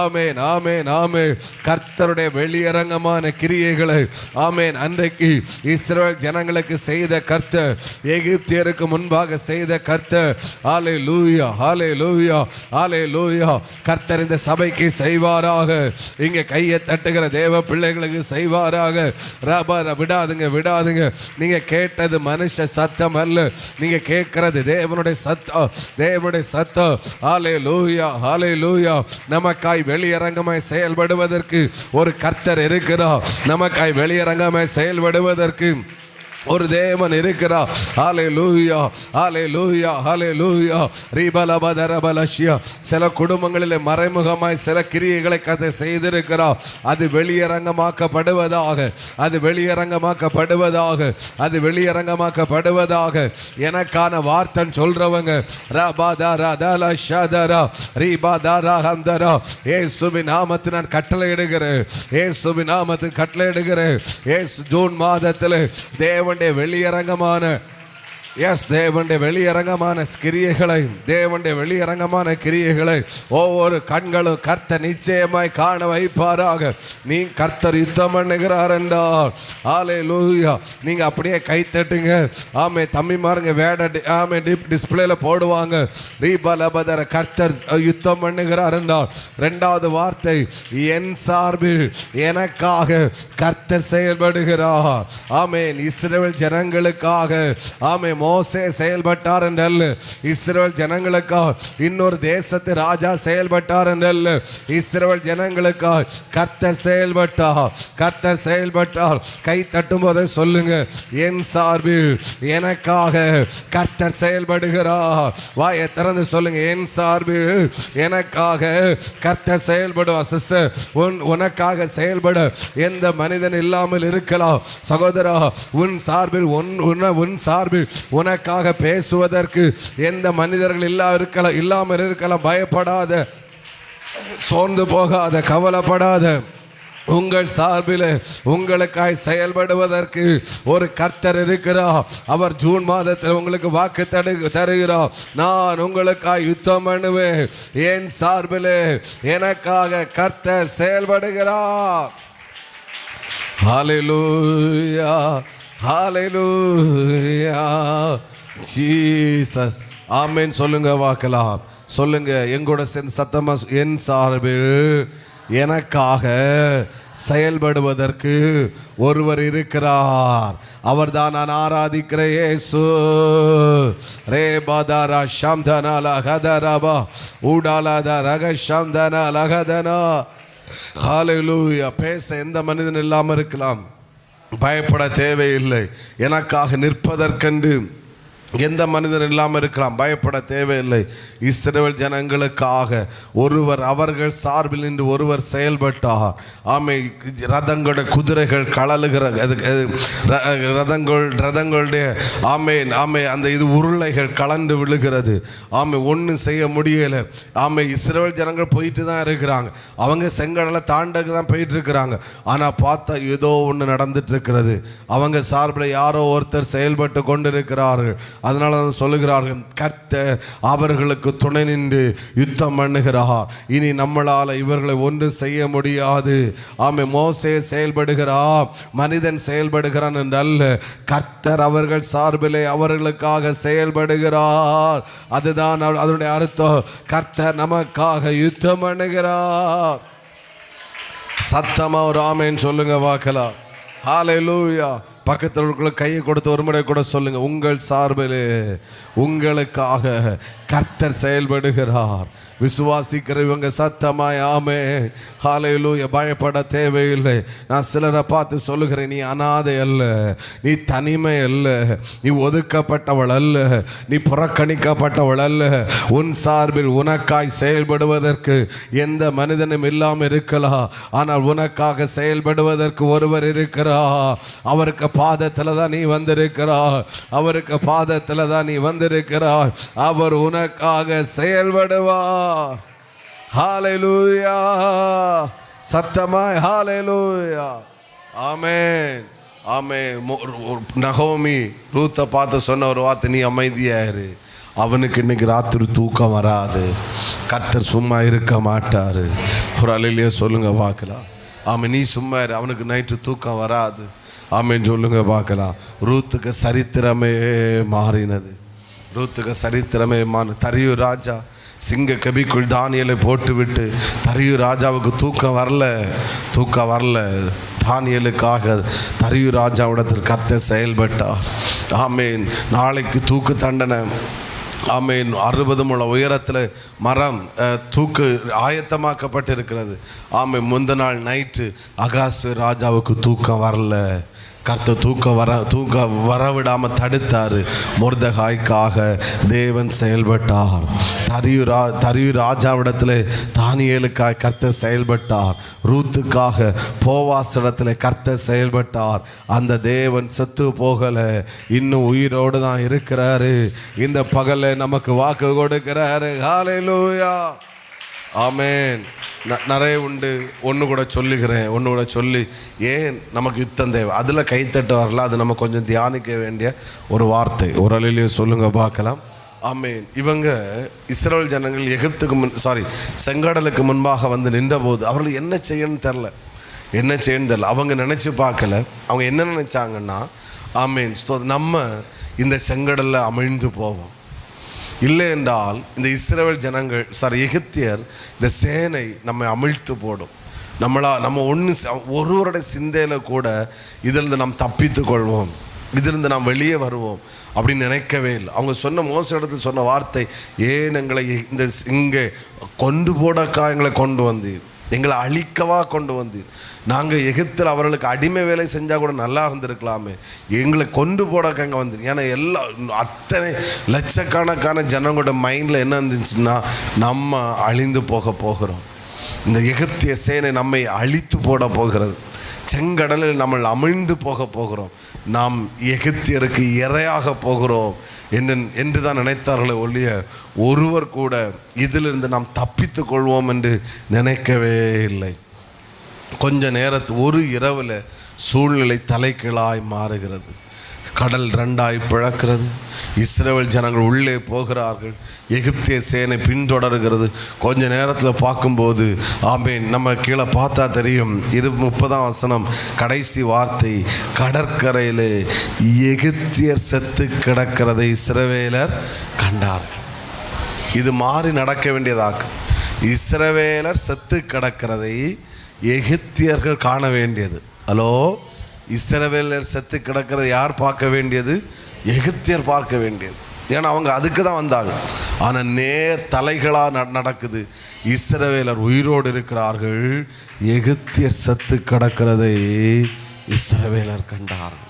ஆமேன் ஆமேன் ஆமேன் கர்த்தருடைய வெளியரங்கமான கிரியைகளை ஆமேன் அன்றைக்கு இஸ்ரவேல் ஜனங்களுக்கு செய்த கர்த்தர், எகிப்தியருக்கு முன்பாக செய்த கர்த்தர், ஹல்லேலூயா ஹல்லேலூயா ஹல்லேலூயா, கர்த்தர் இந்த சபைக்கு செய்வாராக. இங்க கையை தட்டுகிற தேவ பிள்ளைகளுக்கு செய்வாராக. விடாதுங்க. நீங்க கேட்டது மனுஷ சத்தம் அல்ல, நீங்க கேட்கிறது தேவனுடைய சத்தம். ஹல்லேலூயா ஹல்லேலூயா. நமக்காய் வெளியரங்கமாய் செயல்படுவதற்கு ஒரு கர்த்தர் இருக்கிறார், நமக்காய் வெளியரங்கமாய் செயல்படுவதற்கு ஒரு தேவன் இருக்கிறார். ஹல்லேலூயா ஹல்லேலூயா ஹல்லேலூயா. ரீபலபதரபலஷியா. சில குடும்பங்களில் மறைமுகமாய் சில கிரியைகளை கர்த்தர் செய்திருக்கிறார். அது வெளியரங்கமாக்கப்படுவதாக எனக்கான வார்த்தை சொல்றவங்க ரபாதரதல ஷதரா ரீபாதரா ஹந்தரா இயேசுவின் நாமத்தில் நான் கட்டளை இடுகிறேன். இயேசு ஜூன் மாதத்தில் தேவனுடைய வெளியரங்கமான கிரியைகளை ஒவ்வொரு கண்களும் கர்த்தர் நிச்சயமாய் காண வைப்பாராக. நீ கர்த்தர் யுத்தம் பண்ணுகிறார் என்றால் ஹல்லேலூயா நீங்க அப்படியே கை தட்டுங்க. ஆமே தம்பிமாருங்க ஆமே டிஸ்பிளேல போடுவாங்க. ரீபலபதர கர்த்தர் யுத்தம் பண்ணுகிறார் என்றால் இரண்டாவது வார்த்தை, என் சார்பில் எனக்காக கர்த்தர் செயல்படுகிறார். ஆமென். இஸ்ரவேல் ஜனங்களுக்காக ஆமே மோசே செயல்பட்டார் என்றல்ல, இஸ்ரவேல் ஜனங்களுக்காக இன்னொரு தேசத்து ராஜா செயல்பட்டார் என்றல்ல, இஸ்ரவேல் ஜனங்களுக்காக கர்த்தர் செயல்பட்டார். கை தட்டும் போதே சொல்லுங்க, என் சார்பில் எனக்காக கர்த்தர் செயல்படுகிறார். வாயை திறந்து சொல்லுங்க, என் சார்பில் எனக்காக கர்த்தர் செயல்படுவார். சிஸ்டர், உனக்காக செயல்பட எந்த மனிதன் இல்லாமல் இருக்கலாம். சகோதரா, உன் சார்பில் உனக்காக பேசுவதற்கு எந்த மனிதர்கள் இல்லாமல் இருக்கலாம். பயப்படாத, சோர்ந்து போகாத, கவலைப்படாத. உங்கள் சார்பில் உங்களுக்காய் செயல்படுவதற்கு ஒரு கர்த்தர் இருக்கிறார். அவர் ஜூன் மாதத்தில் உங்களுக்கு வாக்கு தருகிறார். நான் உங்களுக்காய் யுத்தம் பண்ணுவேன். என் சார்பில் எனக்காக கர்த்தர் செயல்படுகிறார். ஹல்லேலூயா ஹல்லேலூயா ஜீசஸ். ஆமென் சொல்லுங்க பார்க்கலாம். சொல்லுங்க எங்கூட சேர்ந்து சத்தமா, என் சார்பில் எனக்காக செயல்படுவதற்கு ஒருவர் இருக்கிறார். அவர்தான் நான் ஆராதிக்கிற இயேசு. ரேபாதாரா ஷம்தனா லகதரபா ஊடாலாதா ரக ஷம்தனா லகதனா. ஹல்லேலூயா. பேச எந்த மனிதன் இல்லாமல் இருக்கலாம், பயப்பட தேவையில்லை. எனக்காக நிற்பதற்கென்று எந்த மனிதன் இல்லாமல் இருக்கலாம், பயப்பட தேவையில்லை. இஸ்ரவேல் ஜனங்களுக்காக ஒருவர் அவர்கள் சார்பில் நின்று ஒருவர் செயல்பட்டார். ஆமை ரதங்களுடைய குதிரைகள் கழலுகிற ரதங்களுடைய ஆமை அந்த இது உருளைகள் கலந்து விழுகிறது. ஆமை ஒன்றும் செய்ய முடியலை. ஆமை இஸ்ரவேல் ஜனங்கள் போயிட்டு தான் இருக்கிறாங்க, அவங்க செங்கடலை தாண்டக்கு தான் போயிட்டு இருக்கிறாங்க. ஆனால் பார்த்தா ஏதோ ஒன்று நடந்துட்டு இருக்கிறது. அவங்க சார்பில் யாரோ ஒருத்தர் செயல்பட்டு கொண்டு இருக்கிறார்கள். அதனால தான் சொல்லுகிறார்கள், கர்த்தர் அவர்களுக்கு துணை நின்று யுத்தம் பண்ணுகிறார். இனி நம்மளால் இவர்களை ஒன்றும் செய்ய முடியாது. ஆமை மோசே செயல்படுகிறார், மனிதன் செயல்படுகிறான் என்றல்ல, கர்த்தர் அவர்கள் சார்பிலே அவர்களுக்காக செயல்படுகிறார். அதுதான் அதனுடைய அர்த்தம். கர்த்தர் நமக்காக யுத்தம் பண்ணுகிறார். சத்தமா ஒரு ஆமென் சொல்லுங்க பார்க்கலாம். ஹல்லேலூயா. பக்கத்தில் கையை கொடுத்து ஒரு முறை கூட சொல்லுங்க, உங்கள் சார்பிலே உங்களுக்காக கர்த்தர் செயல்படுகிறார். விசுவாசிக்கிறவங்க சத்தமாய் ஆமென் ஹல்லேலூயா. பயப்பட தேவையில்லை. நான் சிலரை பார்த்து சொல்லுகிறேன், நீ அனாதை அல்ல, நீ தனிமை அல்ல, நீ ஒதுக்கப்பட்டவள் அல்ல, நீ புறக்கணிக்கப்பட்டவள் அல்ல. உன் சார்பில் உனக்காய் செயல்படுவதற்கு எந்த மனிதனும் இல்லாமல் இருக்கலாம், ஆனால் உனக்காக செயல்படுவதற்கு ஒருவர் இருக்கிறார். அவருக்கு பாதத்தில் தான் நீ வந்திருக்கிறாய், அவருக்கு பாதத்தில் தான் நீ வந்திருக்கிறாய். அவர் உனக்காக செயல்படுவார். ஹல்லேலூயா. சத்தமாய் ஹல்லேலூயா. ஆமென் ஆமென். நகோமி ரூத்தை பார்த்து சொன்ன ஒரு வார்த்தை, நீ அமைதியாயிரு, அவனுக்கு இன்னைக்கு ராத்திரி தூக்கம் வராது, கர்த்தர் சும்மா இருக்க மாட்டாரு. ஒரு அலையிலேயே சொல்லுங்க பார்க்கலாம். ஆமாம், நீ சும்மா இரு, அவனுக்கு நைட்டு தூக்கம் வராது. ஆமென் சொல்லுங்க பார்க்கலாம். ரூத்துக்கு சரித்திரமே மாறினது. ரூத்துக்கு சரித்திரமே தரியு ராஜா சிங்க கபிக்குள் தானியலை போட்டுவிட்டு, தரியு ராஜாவுக்கு தூக்கம் வரல. தானியலுக்காக தரியு ராஜாவிடத்தில் கர்த்தர் செயல்பட்டார். ஆமேன். நாளைக்கு தூக்கு தண்டனை. ஆமேன். 60 முழ உயரத்தில் மரம் தூக்கு ஆயத்தமாக்கப்பட்டிருக்கிறது. ஆமேன். முந்த நாள் நைட்டு அகாசு ராஜாவுக்கு தூக்கம் வரல. கர்த்தர் தூக்க வரவிடாமல் தடுத்தார். மொர்தெகாய்க்காக தேவன் செயல்பட்டார். தரியு ராஜாவிடத்தில் தானியேலுக்காக கர்த்தர் செயல்பட்டார். ரூத்துக்காக போவாசிடத்தில் கர்த்தர் செயல்பட்டார். அந்த தேவன் செத்து போகலை, இன்னும் உயிரோடு தான் இருக்கிறாரு. இந்த பகலை நமக்கு வாக்கு கொடுக்கிறாரு. ஹல்லேலூயா. ஆமென். நிறைய உண்டு. ஒன்று கூட சொல்லி ஏன் நமக்கு யுத்தம் தேவை, அதில் கைத்தட்டு வரல. அது நம்ம கொஞ்சம் தியானிக்க வேண்டிய ஒரு வார்த்தை. ஒரு அலையிலையும் சொல்லுங்க பார்க்கலாம். ஆமென். இவங்க இஸ்ரவேல் ஜனங்கள் செங்கடலுக்கு முன்பாக வந்து நின்றபோது அவர்கள் என்ன செய்யணும்னு தெரில. அவங்க நினச்சி பார்க்கல. அவங்க என்ன நினச்சாங்கன்னா, ஆமென், நம்ம இந்த செங்கடலில் அமிழ்ந்து போவோம், இல்லை என்றால் இந்த இஸ்ரவேல் எகிப்தியர் இந்த சேனை நம்மை அமிழ்த்து போடும். நம்ம ஒருவருடைய சிந்தையில் கூட இதிலிருந்து நாம் தப்பித்து கொள்வோம், இதிலிருந்து நாம் வெளியே வருவோம் அப்படின்னு நினைக்கவே இல்லை. அவங்க சொன்ன மோச இடத்துல சொன்ன வார்த்தை, ஏன் எங்களை இங்கே கொண்டு போடக்கா எங்களை கொண்டு வந்தீர், எங்களை அழிக்கவா கொண்டு வந்தீர். நாங்கள் எகிப்தில் அவர்களுக்கு அடிமை வேலை செஞ்சால் கூட நல்லா இருந்திருக்கலாமே, எங்களை கொண்டு போடக்க அங்கே வந்தீர். ஏன்னா அத்தனை லட்சக்கணக்கான ஜனங்களோட மைண்டில் என்ன இருந்துச்சுன்னா, நம்ம அழிந்து போகிறோம், இந்த எகிப்திய சேனை நம்மை அழித்து போட போகிறது, செங்கடலில் நம்ம அமிழ்ந்து போகிறோம், நாம் எகிப்தியருக்கு இரையாக போகிறோம் என்று தான் நினைத்தார்களே ஒழிய ஒருவர் கூட இதிலிருந்து நாம் தப்பித்து கொள்வோம் என்று நினைக்கவே இல்லை. கொஞ்ச ஒரு இரவில் சூழ்நிலை தலைகீழாய் மாறுகிறது. கடல் 2ஆய் பிளக்கிறது. இஸ்ரவேல் ஜனங்கள் உள்ளே போகிறார்கள், எகிப்திய சேனை பின்தொடர்கிறது. கொஞ்ச நேரத்தில் பார்க்கும்போது ஆமென், நம்ம கீழே பார்த்தா தெரியும், 30ஆம் வசனம் கடைசி வார்த்தை, கடற்கரையில் எகிப்தியர் செத்து கிடக்கிறதை இஸ்ரவேலர் கண்டார்கள். இது மாறி நடக்க வேண்டியதாக்கு. இஸ்ரவேலர் செத்து கிடக்கிறதை எகிப்தியர்கள் காண வேண்டியது. ஹலோ, இஸ்ரவேலர் செத்து கிடக்கிறத யார் பார்க்க வேண்டியது? எகிப்தியர் பார்க்க வேண்டியது. ஏன்னா அவங்க அதுக்கு தான் வந்தாங்க. ஆனால் நேர் தலைகளாக நடக்குது. இஸ்ரவேலர் உயிரோடு இருக்கிறார்கள், எகிப்தியர் செத்து கிடக்கிறதை இஸ்ரவேலர் கண்டார்கள்.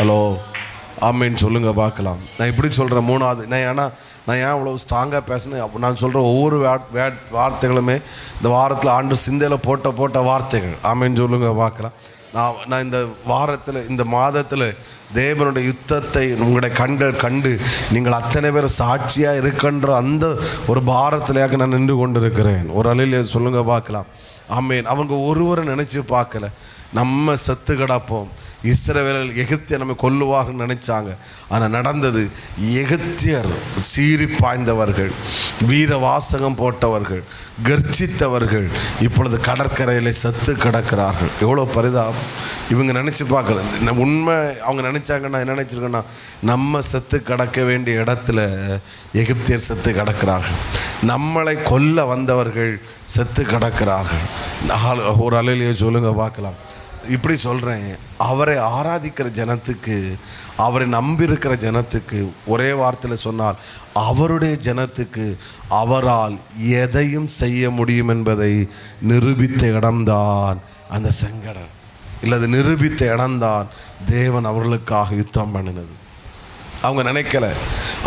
ஹலோ, ஆமேன்னு சொல்லுங்கள் பார்க்கலாம். நான் இப்படி சொல்கிறேன். மூணாவது, நான் ஏன் அவ்வளோ ஸ்ட்ராங்காக பேசினேன், நான் சொல்கிற ஒவ்வொரு வார்த்தைகளுமே இந்த வாரத்தில் ஆண்டு சிந்தையில் போட்ட வார்த்தைகள். ஆமேன்னு சொல்லுங்கள் பார்க்கலாம். நான் இந்த வாரத்தில், இந்த மாதத்தில் தேவனுடைய யுத்தத்தை உங்களுடைய கண்கள் கண்டு நீங்கள் அத்தனை பேர் சாட்சியாக இருக்கின்ற அந்த ஒரு பாரத்திலேயாக நான் நின்று கொண்டு இருக்கிறேன். ஒரு அலையில் சொல்லுங்கள் பார்க்கலாம். ஆமேன். அவங்க ஒருவரை நினச்சி பார்க்கல, நம்ம செத்து கிடப்போம், இஸ்ரவேலர் எகிப்தியர் நம்ம கொல்லுவார்கள் நினைச்சாங்க. ஆனால் நடந்தது, எகிப்தியர் சீறி பாய்ந்தவர்கள், வீர வாசகம் போட்டவர்கள், கர்ஜித்தவர்கள் இப்பொழுது கடற்கரையில் செத்து கிடக்கிறார்கள். எவ்வளோ பரிதாபம். இவங்க நினச்சி பார்க்கல. உண்மை அவங்க நினச்சாங்கன்னா என்ன நினச்சிருக்கேன்னா, நம்ம செத்து கிடக்க வேண்டிய இடத்துல எகிப்தியர் செத்து கிடக்கிறார்கள், நம்மளை கொல்ல வந்தவர்கள் செத்து கிடக்கிறார்கள். ஒரு அலையிலேயே சொல்லுங்க பார்க்கலாம். இப்படி சொல்கிறேன், அவரை ஆராதிக்கிற ஜனத்துக்கு, அவரை நம்பியிருக்கிற ஜனத்துக்கு, ஒரே வார்த்தையில் சொன்னால் அவருடைய ஜனத்துக்கு அவரால் எதையும் செய்ய முடியும் என்பதை நிரூபித்த இடம்தான் அந்த செங்கடல். இல்லை, அது நிரூபித்த இடம்தான் தேவன் அவர்களுக்காக யுத்தம் பண்ணினது. அவங்க நினைக்கல.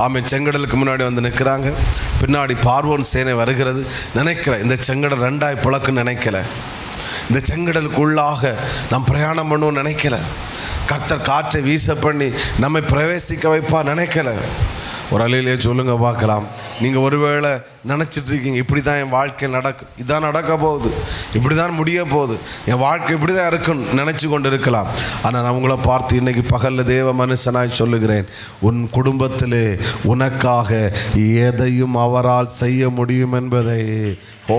ஆமாம், செங்கடலுக்கு முன்னாடி வந்து நிற்கிறாங்க, பின்னாடி பார்வோன் சேனை வருகிறது. நினைக்கல இந்த செங்கடல் ரெண்டாய் பிளக்குன்னு நினைக்கல. இந்த செங்கடலுக்குள்ளாக நாம் பிரயாணம் பண்ணுவோம் நினைக்கல. கர்த்தர் காற்றை வீச பண்ணி நம்மை பிரவேசிக்க வைப்பா நினைக்கல. ஒரு அலையிலே சொல்லுங்க பார்க்கலாம். நீங்கள் ஒருவேளை நினச்சிட்டு இருக்கீங்க, இப்படி தான் என் வாழ்க்கை நடக்கும், இதான் நடக்க போகுது, இப்படி தான் முடிய போகுது, என் வாழ்க்கை இப்படி தான் இருக்குன்னு நினச்சி கொண்டு இருக்கலாம். ஆனால் நான் உங்களை பார்த்து இன்றைக்கி பகலில் தேவ மனுஷனாய் சொல்லுகிறேன், உன் குடும்பத்திலே உனக்காக எதையும் அவரால் செய்ய முடியும் என்பதை. ஓ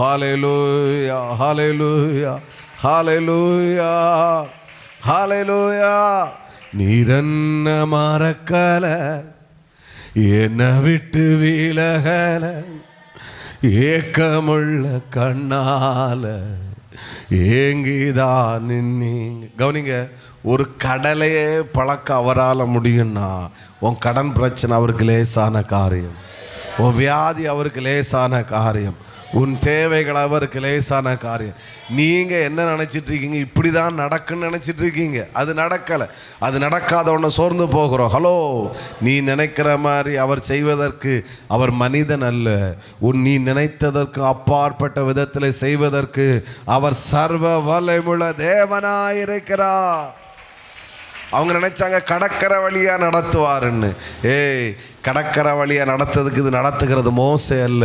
ஹல்லேலூயா, ஹல்லேலூயா, ஹல்லேலூயா, ஹல்லேலூயா. நீரன்ன மறக்கல, என்னை விட்டு விலகல, ஏக்கமுள்ள கண்ணால ஏங்கிதான் நின்னீங்க. கவனிங்க, ஒரு கடலையே பழக்க அவரால் முடியும்னா, உன் கடன் பிரச்சனை அவருக்கு லேசான காரியம், உன் வியாதி அவருக்கு லேசான காரியம், உன் தேவைகள் அவருக்கு லேசான காரியம். நீங்கள் என்ன நினச்சிட்டு இருக்கீங்க, இப்படி தான் நடக்குன்னு நினச்சிட்டு இருக்கீங்க. அது நடக்கலை. அது நடக்காத ஒன்று சோர்ந்து போகிறோம். ஹலோ, நீ நினைக்கிற மாதிரி அவர் செய்வதற்கு அவர் மனிதன் அல்ல. நீ நினைத்ததற்கு அப்பாற்பட்ட விதத்தில் செய்வதற்கு அவர் சர்வ வல்லமையுள்ள தேவனாயிருக்கிறார். அவங்க நினைச்சாங்க கடற்கரை வழியாக நடத்துவாருன்னு. கடற்கரை வழியாக நடத்துறதுக்கு இது நடத்துகிறது மோசே அல்ல,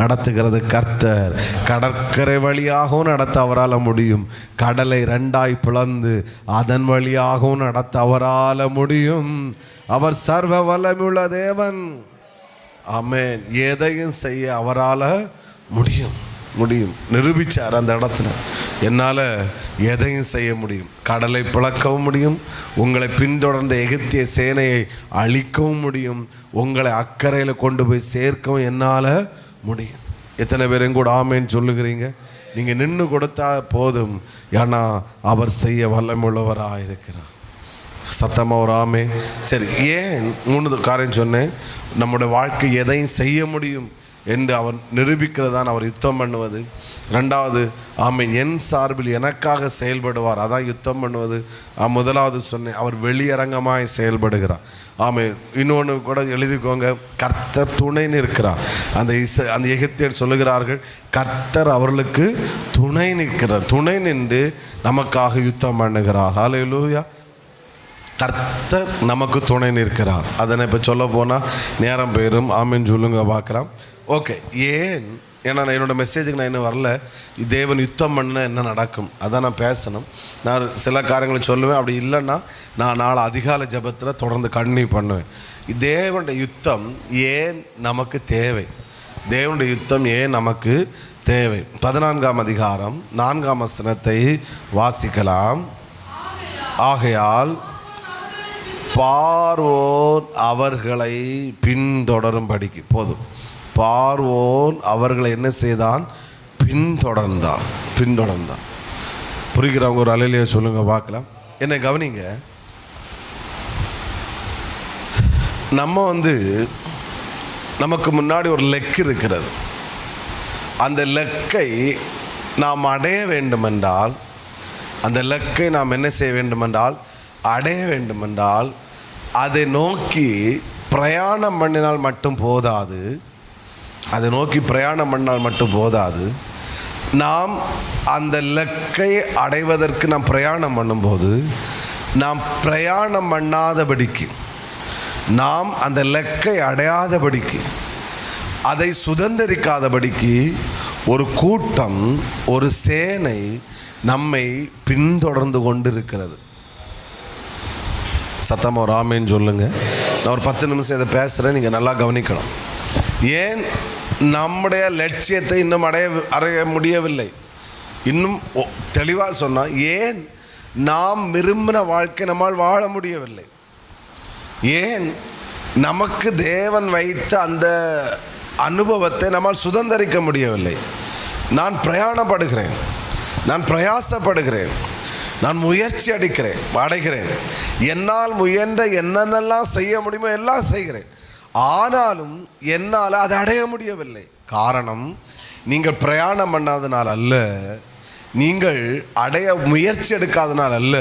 நடத்துகிறது கர்த்தர். கடற்கரை வழியாகவும் நடத்த அவரால் முடியும், கடலை ரெண்டாய் பிளந்து அதன் வழியாகவும் நடத்த அவரால் முடியும். அவர் சர்வ வல்லமையுள்ள தேவன். ஆமென். எதையும் செய்ய அவரால் முடியும். நிரூபித்தார் அந்த இடத்துல. என்னால் எதையும் செய்ய முடியும். கடலை பிளக்கவும் முடியும், உங்களை பின்தொடர்ந்த எகிப்திய சேனையை அழிக்கவும் முடியும், உங்களை அக்கறையில் கொண்டு போய் சேர்க்கவும் என்னால் முடியும். எத்தனை பேரும் கூட ஆமேன்னு சொல்லுகிறீங்க? நீங்கள் நின்று கொடுத்தா போதும். ஏன்னா அவர் செய்ய வல்லமுள்ளவராக இருக்கிறார். சத்தமாக ஒரு ஆமே. சரி, ஏன் 3 காரியம் சொன்னேன்? நம்முடைய வாழ்க்கை எதையும் செய்ய முடியும் என்று அவர் நிரூபிக்கிறதான் அவர் யுத்தம் பண்ணுவது. 2வது, ஆமென், என் சார்பில் எனக்காக செயல்படுவார், அதான் யுத்தம் பண்ணுவது. 1வது சொன்னேன், அவர் வெளியரங்கமாய் செயல்படுகிறார். ஆமென். இன்னொன்று கூட எழுதிக்கோங்க, கர்த்தர் துணை நிற்கிறார். அந்த எகிப்தியர் சொல்லுகிறார்கள், கர்த்தர் அவர்களுக்கு துணை நிற்கிறார், துணை நின்று நமக்காக யுத்தம் பண்ணுகிறார். ஹல்லேலூயா. கர்த்தர் நமக்கு துணை நிற்கிறார். அதனை இப்போ சொல்ல போனால் நேரம் போயிடும். ஆமென் சொல்லுங்க பார்க்கலாம். ஓகே, ஏன்னா நான் என்னோடய மெசேஜுக்கு நான் இன்னும் வரல. தேவன் யுத்தம் பண்ண என்ன நடக்கும் அதான் நான் பேசணும். நான் சில காரியங்களை சொல்லுவேன். அப்படி இல்லைன்னா நான் நாளை அதிகாலை ஜெபத்தில் தொடர்ந்து கன்டினியூ பண்ணுவேன். தேவனுடைய யுத்தம் ஏன் நமக்கு தேவை? தேவனுடைய யுத்தம் ஏன் நமக்கு தேவை? 14ஆம் அதிகாரம் 4ஆம் வசனத்தை வாசிக்கலாம். ஆகையால் பார்வோன் அவர்களை பின்தொடரும்படிக்கு, போதும், பார்வோன் அவர்களை என்ன செய்தான்? பின்தொடர்ந்தான். புரிகிறவங்க ஒரு அலையிலேயே சொல்லுங்க பார்க்கலாம். என்ன கவனிங்க, நம்ம நமக்கு முன்னாடி ஒரு லெக் இருக்கிறது. அந்த லெக்கை நாம் அடைய வேண்டுமென்றால், அந்த லெக்கை நாம் என்ன செய்ய வேண்டுமென்றால், அடைய வேண்டுமென்றால் அதை நோக்கி பிரயாணம் பண்ணினால் மட்டும் போதாது. அதை நோக்கி பிரயாணம் பண்ணால் மட்டும் போதாது. நாம் அந்த இலக்கை அடைவதற்கு நாம் பிரயாணம் பண்ணும்போது நாம் பிரயாணம் பண்ணாதபடிக்கு, நாம் அந்த இலக்கை அடையாதபடிக்கு, அதை சுதந்திரிக்காதபடிக்கு ஒரு கூட்டம், ஒரு சேனை நம்மை பின்தொடர்ந்து கொண்டிருக்கிறது. சத்தமாக ஒரு ஆமேன்னு சொல்லுங்க. நான் ஒரு 10 நிமிஷம் இதை பேசுகிறேன், நீங்கள் நல்லா கவனிக்கணும். ஏன் நம்முடைய லட்சியத்தை இன்னும் அடைய முடியவில்லை? இன்னும் தெளிவாக சொன்னால், ஏன் நாம் விரும்பின வாழ்க்கை நம்மால் வாழ முடியவில்லை? ஏன் நமக்கு தேவன் வைத்த அந்த அனுபவத்தை நம்மால் சுதந்திரிக்க முடியவில்லை? நான் பிரயாணப்படுகிறேன், நான் பிரயாசப்படுகிறேன், நான் முயற்சி அடைகிறேன், என்னால் முயன்ற என்னென்னலாம் செய்ய முடியுமோ எல்லாம் செய்கிறேன். ஆனாலும் என்னால் அதை அடைய முடியவில்லை. காரணம், நீங்கள் பிரயாணம் பண்ணாதனால் அல்ல, நீங்கள் அடைய முயற்சி எடுக்காதனால் அல்ல,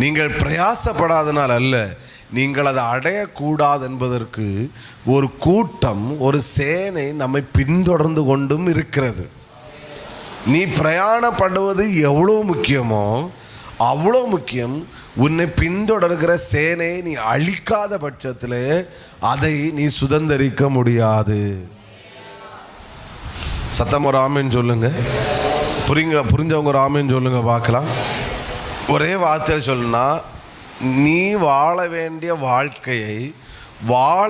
நீங்கள் பிரயாசப்படாதனால் அல்ல, நீங்கள் அதை அடையக்கூடாது என்பதற்கு ஒரு கூட்டம், ஒரு சேனை நம்மை பின்தொடர்ந்து கொண்டும் இருக்கிறது. நீ பிரயாணப்படுவது எவ்வளோ முக்கியமோ அவ்வளோ முக்கியம் உன்னை பின்தொடர்கிற சேனையை நீ அழிக்காத பட்சத்தில் அதை நீ சுதந்திரிக்க முடியாது. சத்தம் ஒரு ஆமேன்னு சொல்லுங்க. புரிஞ்சவங்க ஒரு ஆமேன்னு சொல்லுங்க பார்க்கலாம். ஒரே வார்த்தையில் சொல்லுனா, நீ வாழ வேண்டிய வாழ்க்கையை வாழ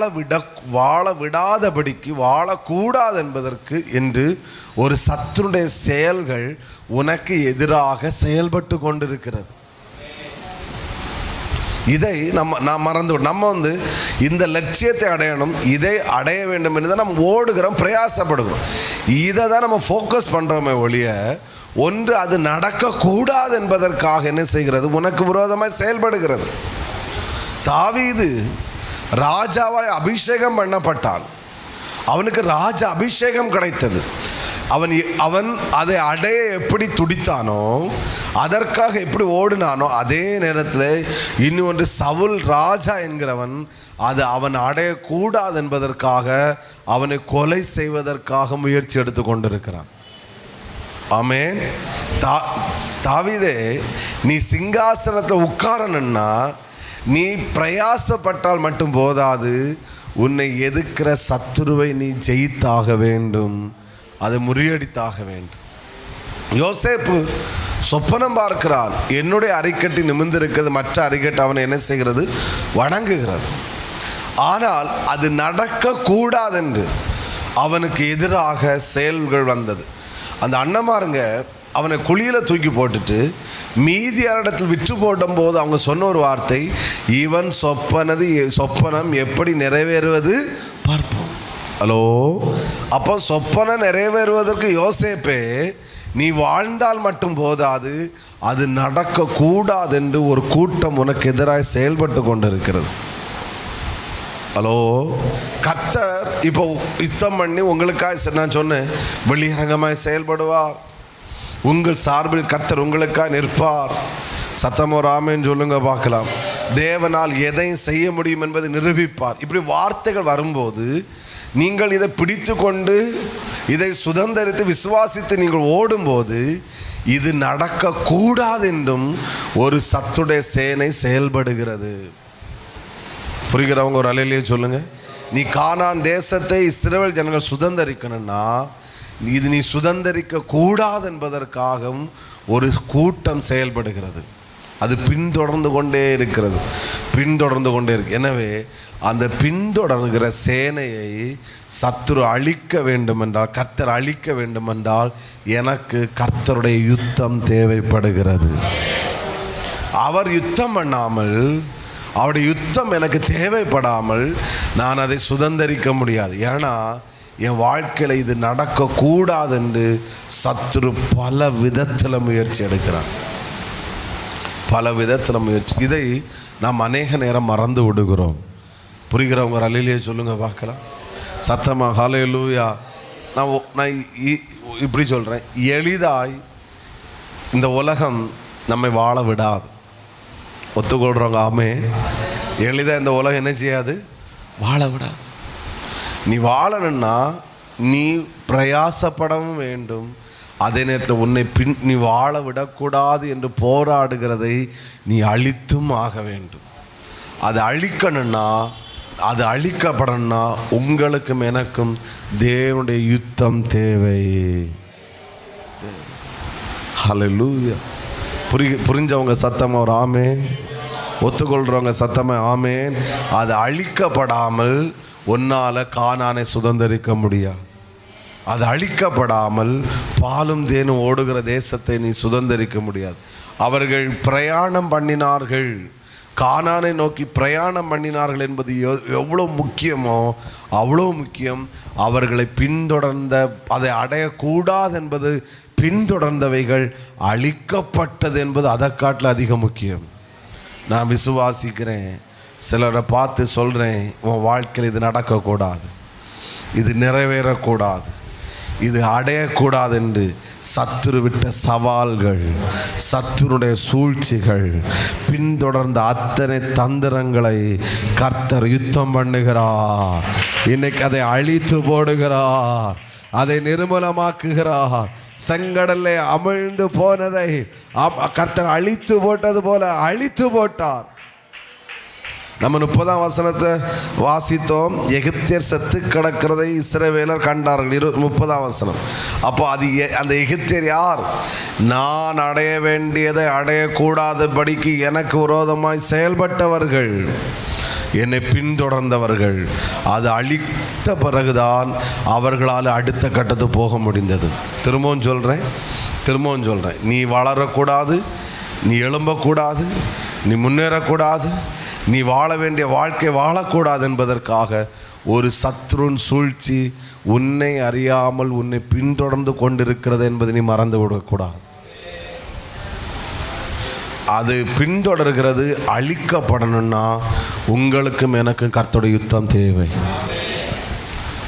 விடாதபடிக்கு, வாழக்கூடாது என்பதற்கு என்று ஒரு சத்துருடைய செயல்கள் உனக்கு எதிராக செயல்பட்டு கொண்டிருக்கிறது. இதை நான் மறந்துவிடும். நம்ம இந்த லட்சியத்தை அடையணும், இதை அடைய வேண்டும் என்று தான் நம்ம ஓடுகிறோம், பிரயாசப்படுகிறோம். இதை தான் நம்ம ஃபோக்கஸ் பண்ணுறோமே ஒழிய, ஒன்று அது நடக்கக்கூடாது என்பதற்காக என்ன செய்கிறது? உனக்கு விரோதமாக செயல்படுகிறது. தாவீது ராஜாவாய் அபிஷேகம் பண்ணப்பட்டான். அவனுக்கு ராஜ அபிஷேகம் கிடைத்தது. அவன் அதை அடைய எப்படி துடித்தானோ, அதற்காக எப்படி ஓடினானோ, அதே நேரத்தில் இன்னொன்று சவுல் ராஜா என்கிறவன் அது அவன் அடையக்கூடாது என்பதற்காக அவனை கொலை செய்வதற்காக முயற்சி எடுத்து கொண்டிருக்கிறான். ஆமென். தாவீதே, நீ சிங்காசனத்தை உட்காரணுன்னா நீ பிரயாசப்பட்டால் மட்டும் போதாது, உன்னை எதிர்க்கிற சத்துருவை நீ ஜெயித்தாக வேண்டும், அதை முறியடித்தாக வேண்டும். யோசேப்பு சொப்பனம் பார்க்கிறான். என்னுடைய அரிக்கட்டு நிமிர்ந்திருக்கிறது, மற்ற அரிக்கட்டு அவனை என்ன செய்கிறது? வணங்குகிறது. ஆனால் அது நடக்கக்கூடாதென்று அவனுக்கு எதிராக செயல்கள் வந்தது. அந்த அண்ணமாருங்க அவனை குழியில் தூக்கி போட்டுட்டு மீதியாரிடத்தில் விற்று போடும்போது அவங்க சொன்ன ஒரு வார்த்தை, இவன் சொப்பனம் எப்படி நிறைவேறுவது பார்ப்போம். ஹலோ, அப்போ சொப்பனம் நிறைவேறுவதற்கு யோசேப்பே, நீ வாழ்ந்தால் மட்டும் போதாது, அது நடக்கக்கூடாது என்று ஒரு கூட்டம் உனக்கு எதிராக செயல்பட்டு கொண்டிருக்கிறது. ஹலோ, கர்த்தர் இப்போ யுத்தம் பண்ணி உங்களுக்காக, நான் சொன்னேன், வெளியரங்கமாய் செயல்படுவார். உங்கள் சார்பில் கர்த்தர் உங்களுக்காக நிற்பார். சத்தமோ ராமேன்னு சொல்லுங்க பார்க்கலாம். தேவனால் எதையும் செய்ய முடியும் என்பதை நிரூபிப்பார். இப்படி வார்த்தைகள் வரும்போது நீங்கள் இதை பிடித்து கொண்டு இதை சுதந்திரித்து விசுவாசித்து நீங்கள் ஓடும்போது இது நடக்கக்கூடாது என்றும் ஒரு சத்துடைய சேனை செயல்படுகிறது. புரிகிறவங்க ஒரு அலையிலேயே சொல்லுங்க. நீ கானான் தேசத்தை இஸ்ரவேல் ஜனங்கள் சுதந்திரிக்கணும்னா இது நீ சுதந்திரிக்க கூடாது என்பதற்காகவும் ஒரு கூட்டம் செயல்படுகிறது. அது பின்தொடர்ந்து கொண்டே இருக்கிறது. எனவே அந்த பின்தொடர்கிற சேனையை சத்துரு அழிக்க வேண்டுமென்றால், கர்த்தர் அழிக்க வேண்டுமென்றால் எனக்கு கர்த்தருடைய யுத்தம் தேவைப்படுகிறது. அவர் யுத்தம் பண்ணாமல், அவருடைய யுத்தம் எனக்கு தேவைப்படாமல் நான் அதை சுதந்திரிக்க முடியாது. ஏன்னா என் வாழ்க்கையில் இது நடக்கக்கூடாது என்று சத்துரு பல விதத்தில் முயற்சி எடுக்கிறான். இதை நாம் அநேக நேரம் மறந்து விடுகிறோம். புரிகிறவங்க அல்லையிலேயே சொல்லுங்க பார்க்கலாம். சத்தமாக ஹல்லேலூயா. நான் இப்படி சொல்கிறேன், எளிதாய் இந்த உலகம் நம்மை வாழ விடாது. ஒத்துக்கொள்கிறவங்க ஆமே. எளிதாக இந்த உலகம் என்ன செய்யாது, வாழ விடாது. நீ வாழணும்னா நீ பிரயாசப்படவும் வேண்டும். அதே நேரத்தில் உன்னை நீ வாழ விடக்கூடாது என்று போராடுகிறதை நீ அழித்தும் ஆக வேண்டும். அதை அழிக்கணும்னா, அது அழிக்கப்படணும்னா உங்களுக்கும் எனக்கும் தேவனுடைய யுத்தம் தேவை. ஹல்லேலூயா. புரிஞ்சவங்க சத்தமாக ஒரு ஆமேன், ஒத்துக்கொள்கிறவங்க சத்தமாக ஆமேன். அது அழிக்கப்படாமல் உன்னால் கானானை சுதந்திரிக்க முடியாது. அது அழிக்கப்படாமல் பாலும் தேனும் ஓடுகிற தேசத்தை நீ சுதந்திரிக்க முடியாது. அவர்கள் பிரயாணம் பண்ணினார்கள், கானானை நோக்கி பிரயாணம் பண்ணினார்கள் என்பது எவ்வளோ முக்கியமோ அவ்வளோ முக்கியம். அவர்களை பின்தொடர்ந்த, அதை அடையக்கூடாது என்பது, பின்தொடர்ந்தவைகள் அழிக்கப்பட்டது என்பது அதை காட்டில் அதிக முக்கியம். நான் விசுவாசிக்கிறேன், சிலரை பார்த்து சொல்கிறேன், உன் வாழ்க்கையில் இது நடக்கக்கூடாது, இது நிறைவேறக்கூடாது, இது அடையக்கூடாது என்று சத்துரு விட்ட சவால்கள், சத்துருடைய சூழ்ச்சிகள், பின்தொடர்ந்த அத்தனை தந்திரங்களை கர்த்தர் யுத்தம் பண்ணுகிறார். இன்னைக்கு அதை அழித்து போடுகிறார், அதை நிர்மூலமாக்குகிறார். செங்கடலை அமிழ்ந்து போனதை கர்த்தர் அழித்து போட்டது போல அழித்து போட்டார். நம்ம 30ஆம் வசனத்தை வாசித்தோம். எகிப்தியர் செத்து கிடக்கிறதை இஸ்ரவேலர் கண்டார்கள். 30ஆம் வசனம். அப்போ அது அந்த எகிப்தியர் யார்? நான் அடைய வேண்டியதை அடையக்கூடாதபடிக்கு எனக்கு விரோதமாய் செயல்பட்டவர்கள், என்னை பின்தொடர்ந்தவர்கள். அது அழித்த பிறகுதான் அவர்களால் அடுத்த கட்டத்துக்கு போக முடிந்தது. திரும்பவும் சொல்கிறேன், நீ வளரக்கூடாது, நீ எழும்பக்கூடாது, நீ முன்னேறக்கூடாது, நீ வாழ வேண்டிய வாழ்க்கை வாழக்கூடாது என்பதற்காக ஒரு சத்ருன் சூழ்ச்சி உன்னை அறியாமல் உன்னை பின்தொடர்ந்து கொண்டிருக்கிறது என்பதை நீ மறந்து விடக்கூடாது. அது பின்தொடர்கிறது. அழிக்கப்படணும்னா உங்களுக்கும் எனக்கும் கர்த்தருடைய யுத்தம் தேவை.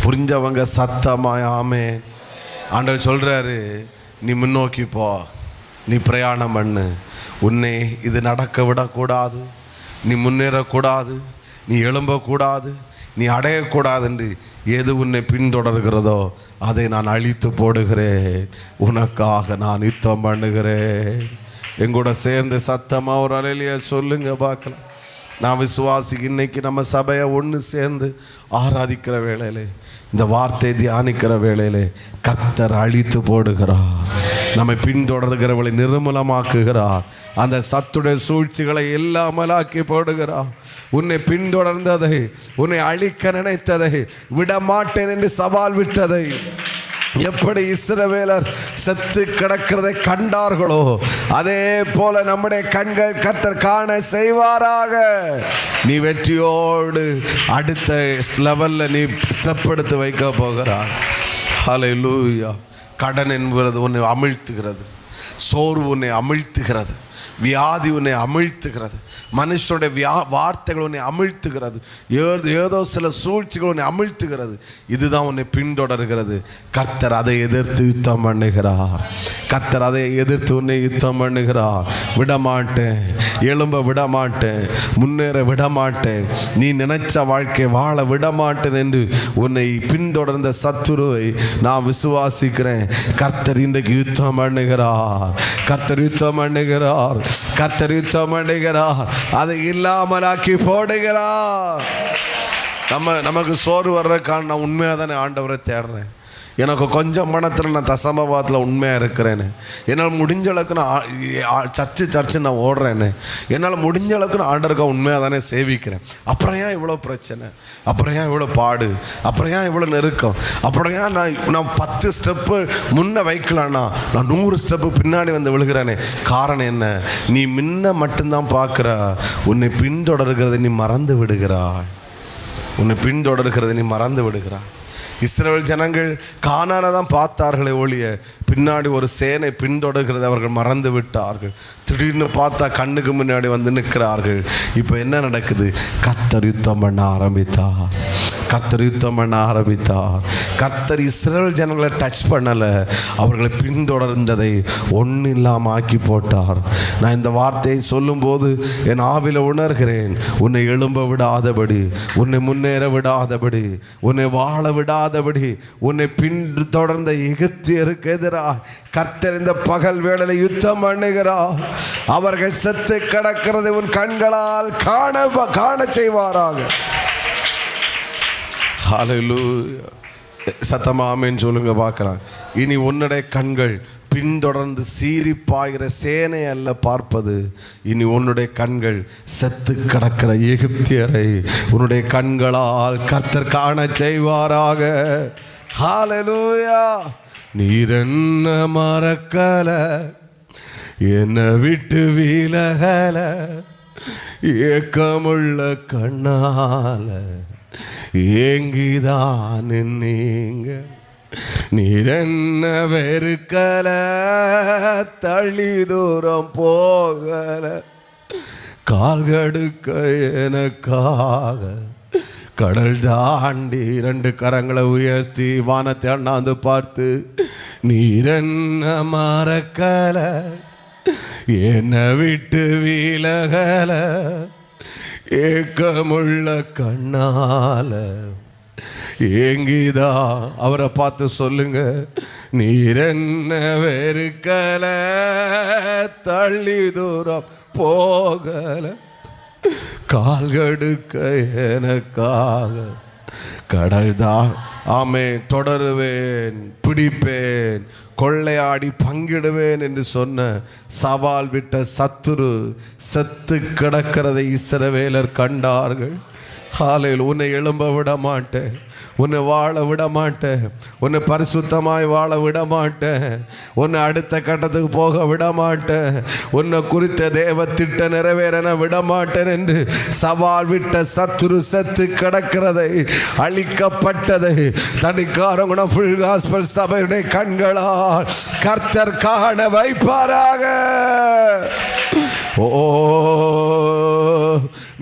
புரிஞ்சவங்க சத்தமாய் ஆமென். ஆண்டவர் சொல்கிறாரு, நீ முன்னோக்கி போ, நீ பிரயாணம் பண்ணு, உன்னை இது நடக்க விடக்கூடாது, நீ முன்னேறக்கூடாது, நீ எழும்பக்கூடாது, நீ அடையக்கூடாது என்று எது உன்னை பின்தொடர்கிறதோ அதை நான் அழித்து போடுகிறேன், உனக்காக நான் யுத்தம் பண்ணுகிறேன். எங்கூட சேர்ந்து சத்தமாக ஒரு அலையிலேயே சொல்லுங்க பார்க்கலாம். நான் விசுவாசிக்கு இன்னைக்கு நம்ம சபையை ஒன்று சேர்ந்து ஆராதிக்கிற வேளையிலே, இந்த வார்த்தை தியானிக்கிற வேளையிலே கர்த்தர் அழித்து போடுகிறார். நம்மை பின்தொடர்கிறவளை நிர்மூலமாக்குகிறார். அந்த சத்துடைய சூழ்ச்சிகளை இல்லாமலாக்கி போடுகிறார். உன்னை பின்தொடர்ந்ததை, உன்னை அழிக்க நினைத்ததை, விடமாட்டேன் என்று சவால் விட்டதை, எப்படி இஸ்ரவேலர் செத்து கிடக்கிறதை கண்டார்களோ அதே போல நம்முடைய கண்கள் கர்த்தர் காண செய்வாராக. நீ வெற்றியோடு அடுத்த லெவலில் நீ ஸ்டெப் எடுத்து வைக்க போகிறார். ஹல்லேலூயா. கடன் என்பது உன்னை அமிழ்த்துகிறது, சோர்வு உன்னை அமிழ்த்துகிறது, வியாதி உன்னை அமிழ்த்துகிறது, மனுஷனுடைய வார்த்தைகள் உன்னை அமிழ்த்துகிறது, ஏதோ சில சூழ்ச்சிகள் உன்னை அமிழ்த்துகிறது. இதுதான் உன்னை பின்தொடர்கிறது. கர்த்தர் அதை எதிர்த்து யுத்தம் பண்ணுகிறார். கர்த்தர் அதை எதிர்த்து உன்னை யுத்தம் பண்ணுகிறார். விடமாட்டேன், எழும்ப விடமாட்டேன், முன்னேற விடமாட்டேன், நீ நினைச்ச வாழ்க்கை வாழ விடமாட்டேன் என்று உன்னை பின்தொடர்ந்த சத்துருவை நான் விசுவாசிக்கிறேன். கர்த்தர் இன்றைக்கு யுத்தம் பண்ணுகிறார். கர்த்தர் யுத்தம் பண்ணுகிறார். கர்த்தர் யுத்தம் பண்ணுகிறார். அதை இல்லாமலாக்கி போடுகிறார். நமக்கு சோறு வர்ற காரணம் நான் உண்மையாக தானே ஆண்டவரை தேடுறேன். எனக்கு கொஞ்சம் பணத்தில் நான் தசமபாத்தில் உண்மையாக இருக்கிறேன்னு, என்னால் முடிஞ்ச அளவுக்கு நான் சர்ச்சு நான் ஓடுறேன்னு, என்னால் முடிஞ்ச அளவுக்கு நான் ஆண்டவருக்காக உண்மையாக தானே சேவிக்கிறேன். அப்புறம் ஏன் இவ்வளோ பிரச்சனை, அப்புறம் ஏன் இவ்வளோ பாடு, அப்புறம் ஏன் இவ்வளோ நெருக்கம், அப்புறம் ஏன் நான் 10 ஸ்டெப்பு முன்ன வைக்கலான்னா நான் 100 ஸ்டெப்பு பின்னாடி வந்து விழுகிறேனே. காரணம் என்ன? நீ முன்ன மட்டும்தான் பார்க்குற, உன்னை பின்தொடர்கிறதை நீ மறந்து விடுகிறாய். உன்னை பின்தொடர்கிறதை நீ மறந்து விடுகிறாய். இஸ்ரவேல் ஜனங்கள் கானானை தான் பார்த்தார்களே ஒழிய பின்னாடி ஒரு சேனை பின்தொடர்கிறதை அவர்கள் மறந்து விட்டார்கள். திடீர்னு பார்த்தா கண்ணுக்கு முன்னாடி வந்து நிற்கிறார்கள். இப்போ என்ன நடக்குது? கர்த்தர் யுத்தம் பண்ண ஆரம்பித்தார். கர்த்தர் யுத்தம் பண்ண ஆரம்பித்தார். கர்த்தர் இஸ்ரவேல் ஜனங்களை டச் பண்ணலை, அவர்களை பின்தொடர்ந்ததை ஒன்றும் இல்லாமல் ஆக்கி போட்டார். நான் இந்த வார்த்தையை சொல்லும்போது என் ஆவில உணர்கிறேன், உன்னை எழும்ப விடாதபடி, உன்னை முன்னேற விடாதபடி, உன்னை வாழ விடாதபடி, உன்னை பின்தொடர்ந்த எகிப்தியருக்கு எதிராக கர்த்தர் இந்த பகல் வேளையில் யுத்தம் பண்ணுகிறார். அவர்கள் செத்து கிடக்கிறது உன் கண்களால் காண செய்வாராக. ஹல்லேலூயா. சத்தமா ஆமென் சொல்லுங்க பார்க்கலாம். இனி உன்னுடைய கண்கள் பின்தொடர்ந்து சீறி பாய்கிற சேனை அல்ல பார்ப்பது. இனி உன்னுடைய கண்கள் செத்து கிடக்கிற எகிப்தியரை உன்னுடைய கண்களால் கர்த்தர் காண செய்வாராக. ஹல்லேலூயா. நீர் என்ன மறக்கல, என்னை விட்டு விலகல, ஏக்கமுள்ள கண்ணால ஏங்கிதான் நீங்க. நீர் என்ன வெறுக்கல, தள்ளி தூரம் போகல, கால்கடுக்க எனக்காக கடல் தாண்டி 2 கரங்களை உயர்த்தி வானத்தை அண்ணாந்து பார்த்து, நீர் என்ன மறக்கல, என்னை விட்டு விலகல, ஏக்கமுள்ள கண்ணால ஏங்கிதா. அவரை பார்த்து சொல்லுங்க, நீர் என்ன வெறுக்கல, தள்ளி தூரம் போகல, கால்கடுக்க எனக்காக கடல் தான். ஆமே. தொடருவேன், பிடிப்பேன், கொள்ளையாடி பங்கிடுவேன் என்று சொன்ன சவால் விட்ட சத்துரு செத்து கிடக்கிறதை இஸ்ரவேலர் கண்டார்கள். ஹல்லேலூயா. உன்னை எழும்ப விட மாட்டேன், உன்னை வாழ விட மாட்டேன், உன்னை பரிசுத்தமாய் வாழ விட மாட்டேன், உன்னை அடுத்த கட்டத்துக்கு போக விட மாட்டேன், உன்னை குறித்த தேவ திட்ட நிறைவேற விட மாட்டேன் என்று சவால் விட்ட சத்துரு செத்து கிடக்கிறதை, அழிக்கப்பட்டதை தனிக்காரங்குண ஃபுல் காஸ்பல் சபையுடைய கண்களால் கர்த்தர் காண வைப்பாராக. ஓ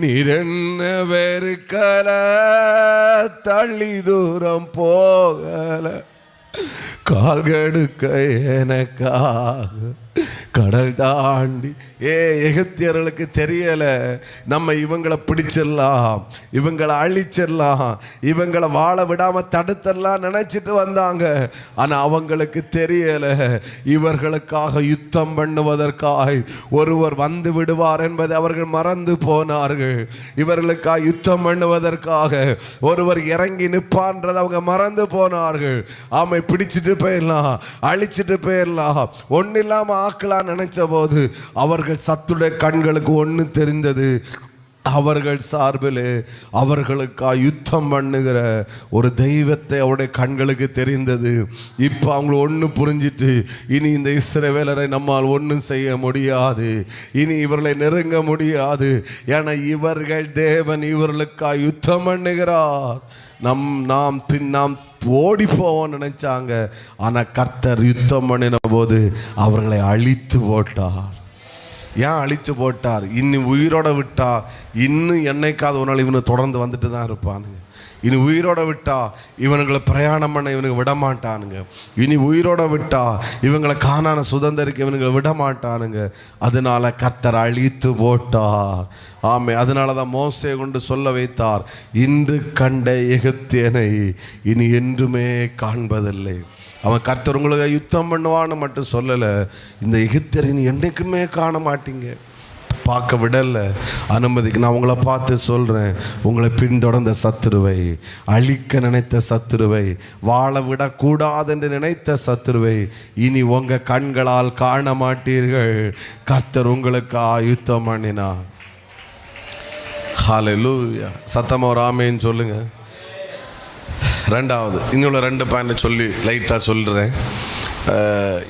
நீர் என்ன வெறுக்கல, தள்ளி தூரம் போகல, கால்கடுக்க எனக்காக கடல் தாண்டி. எகிப்தியர்களுக்கு தெரியல, நம்ம இவங்களை பிடிச்சிடலாம், இவங்களை அழிச்சிடலாம், இவங்களை வாழ விடாம தடுத்தரலாம் நினைச்சிட்டு வந்தாங்க. ஆனா அவங்களுக்கு தெரியல, இவர்களுக்காக யுத்தம் பண்ணுவதற்காக ஒருவர் வந்து விடுவார் என்பதை அவர்கள் மறந்து போனார்கள். இவர்களுக்காக யுத்தம் பண்ணுவதற்காக ஒருவர் இறங்கி நிற்பான்றதை அவங்க மறந்து போனார்கள். ஆமை. பிடிச்சிட்டு போயிடலாம், அழிச்சிட்டு போயிடலாம், ஒன்னும் இல்லாம ஆக்கலாம் நினைச்ச போது அவர்கள் சத்துடைய கண்களுக்கு ஒன்று தெரிந்தது. அவர்கள் சார்பில் அவர்களுக்காக யுத்தம் பண்ணுகிற ஒரு தெய்வத்தை அவருடைய கண்களுக்கு தெரிந்தது. இப்போ அவங்களுக்கு ஒன்று புரிஞ்சிட்டு, இனி இந்த இஸ்ரவேலரை நம்மால் ஒன்றும் செய்ய முடியாது, இனி இவர்களை நெருங்க முடியாது. ஏன்னா இவர்கள் தேவன் இவர்களுக்காக யுத்தம் பண்ணுகிறார். நாம் ஓடி போவோம் நினைச்சாங்க. ஆனால் கர்த்தர் யுத்தம் பண்ணின போது அவர்களை அழித்து போட்டார். ஏன் அழித்து போட்டார்? இன்னும் உயிரோட விட்டா இன்னும் என்னைக்காவது ஒரு நாள் இவனு தொடர்ந்து வந்துட்டு தான் இருப்பானுங்க. இனி உயிரோட விட்டா இவனுங்களை பிரயாணம் பண்ண இவனுக்கு விட மாட்டானுங்க. இனி உயிரோட விட்டா இவங்களை காணான சுதந்திரிக்க இவனுங்களை விட மாட்டானுங்க. அதனால கர்த்தர் அழித்து போட்டார். ஆமே. அதனால தான் மோசே கொண்டு சொல்ல வைத்தார், இன்று கண்ட எகிப்தியனை இனி என்றுமே காண்பதில்லை. அவன் கர்த்தர் உங்களுக்கு யுத்தம் பண்ணுவான்னு மட்டும் சொல்லலை, இந்த எகிப்தியரை இனி என்றைக்குமே காண மாட்டீங்க, பார்க்க விடலை, அனுமதிக்கு. நான் உங்களை பார்த்து சொல்கிறேன், உங்களை பின்தொடர்ந்த சத்துருவை, அழிக்க நினைத்த சத்துருவை, வாழ விடக்கூடாது என்று நினைத்த சத்துருவை இனி உங்கள் கண்களால் காண மாட்டீர்கள். கர்த்தர் உங்களுக்கு யுத்தம் பண்ணினார். ஹல்லேலூயா. சத்தமாக ஒரு ஆமேன்னு சொல்லுங்க. ரெண்டாவது இன்னும் 2 பாயிண்ட் சொல்லி லைட்டாக சொல்கிறேன்.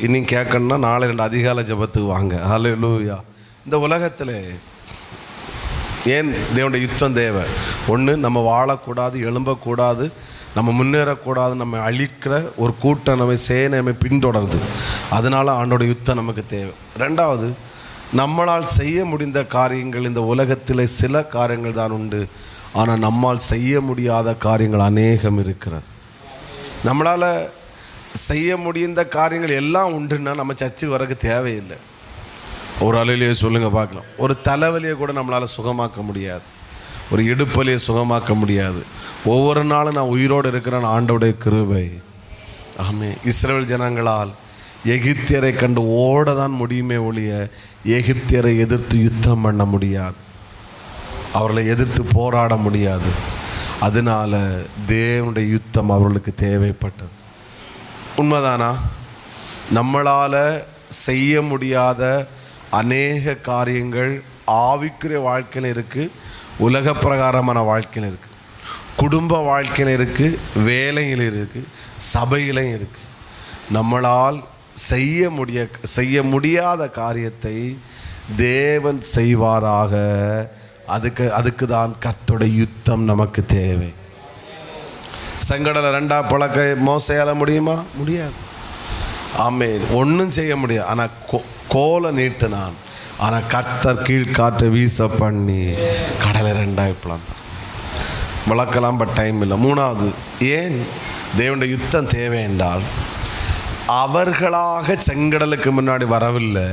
இனி கேட்கணுன்னா நாளை 2 அதிகாலை ஜெபத்துக்கு வாங்க. ஹல்லேலூயா. இந்த உலகத்தில் ஏன் தேவனுடைய யுத்தம் தேவை? ஒன்று, நம்ம வாழக்கூடாது, எழும்பக்கூடாது, நம்ம முன்னேறக்கூடாது, நம்ம அழிக்கிற ஒரு கூட்டம் நம்ம சேனை நம்ம பின்தொடருது. அதனால் ஆண்டோட யுத்தம் நமக்கு தேவை. ரெண்டாவது, நம்மளால் செய்ய முடிந்த காரியங்கள் இந்த உலகத்தில் சில காரியங்கள் தான் உண்டு. ஆனால் நம்மால் செய்ய முடியாத காரியங்கள் அநேகம் இருக்கிறது. நம்மளால் செய்ய முடிந்த காரியங்கள் எல்லாம் உண்டுன்னா நம்ம சர்ச்சுக்கு வரக்கு தேவையில்லை. ஒரு அலையிலேயே சொல்லுங்கள் பார்க்கலாம். ஒரு தலைவலியை கூட நம்மளால் சுகமாக்க முடியாது, ஒரு இடுப்பலியை சுகமாக்க முடியாது. ஒவ்வொரு நாளும் நான் உயிரோடு இருக்கிறேன் ஆண்டவருடைய கிருபை. ஆமே. இஸ்ரவேல் ஜனங்களால் எகிப்தியரை கண்டு ஓட தான் முடியுமே ஒழிய எகிப்தியரை எதிர்த்து யுத்தம் பண்ண முடியாது, அவர்களை எதிர்த்து போராட முடியாது. அதனால தேவனுடைய யுத்தம் அவர்களுக்கு தேவைப்பட்டது. உண்மைதானா? நம்மளால் செய்ய முடியாத அநேக காரியங்கள் ஆவிக்குரிய வாழ்க்கையில் இருக்குது, உலக பிரகாரமான வாழ்க்கையில் இருக்குது, குடும்ப வாழ்க்கையில் இருக்குது, வேலையில் இருக்குது, சபையிலையும் இருக்குது. நம்மளால் செய்ய முடியாத காரியத்தை தேவன் செய்வாராக. அதுக்கு தான் கர்த்தருடைய யுத்தம் நமக்கு தேவை. செங்கடலை ரெண்டா பழக்க மோசையால் முடியுமா? முடியாது. ஆமென். ஒன்றும் செய்ய முடியாது. ஆனால் கோலை நீட்டினான். ஆனால் கர்த்தர் கீழ்காற்றை வீச பண்ணி கடலை ரெண்டாய் பிளந்தார். விளக்கலாம், பட் டைம் இல்லை. மூணாவது, ஏன் தேவனுடைய யுத்தம் தேவை என்றால் அவர்களாக செங்கடலுக்கு முன்னாடி வரவில்லை,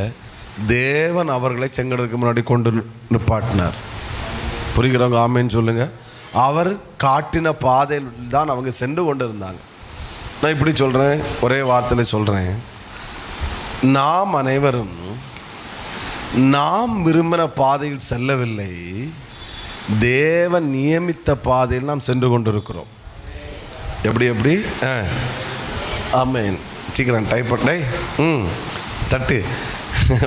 தேவன் அவர்களை செங்கடலுக்கு முன்னாடி கொண்டு நிப்பாட்டினார். புரிகிறவங்க ஆமேன்னு சொல்லுங்கள். அவர் காட்டின பாதையில் தான் அவங்க சென்று கொண்டு இருந்தாங்க. நான் இப்படி சொல்கிறேன், ஒரே வார்த்தையில் சொல்கிறேன். நாம் அனைவரும் நாம் விரும்பின பாதையில் செல்லவில்லை, தேவன் நியமித்த பாதையில் நாம் சென்று கொண்டிருக்கிறோம். எப்படி ஆமேன். சீக்கிரம் டைப் பண்ணை தட்டு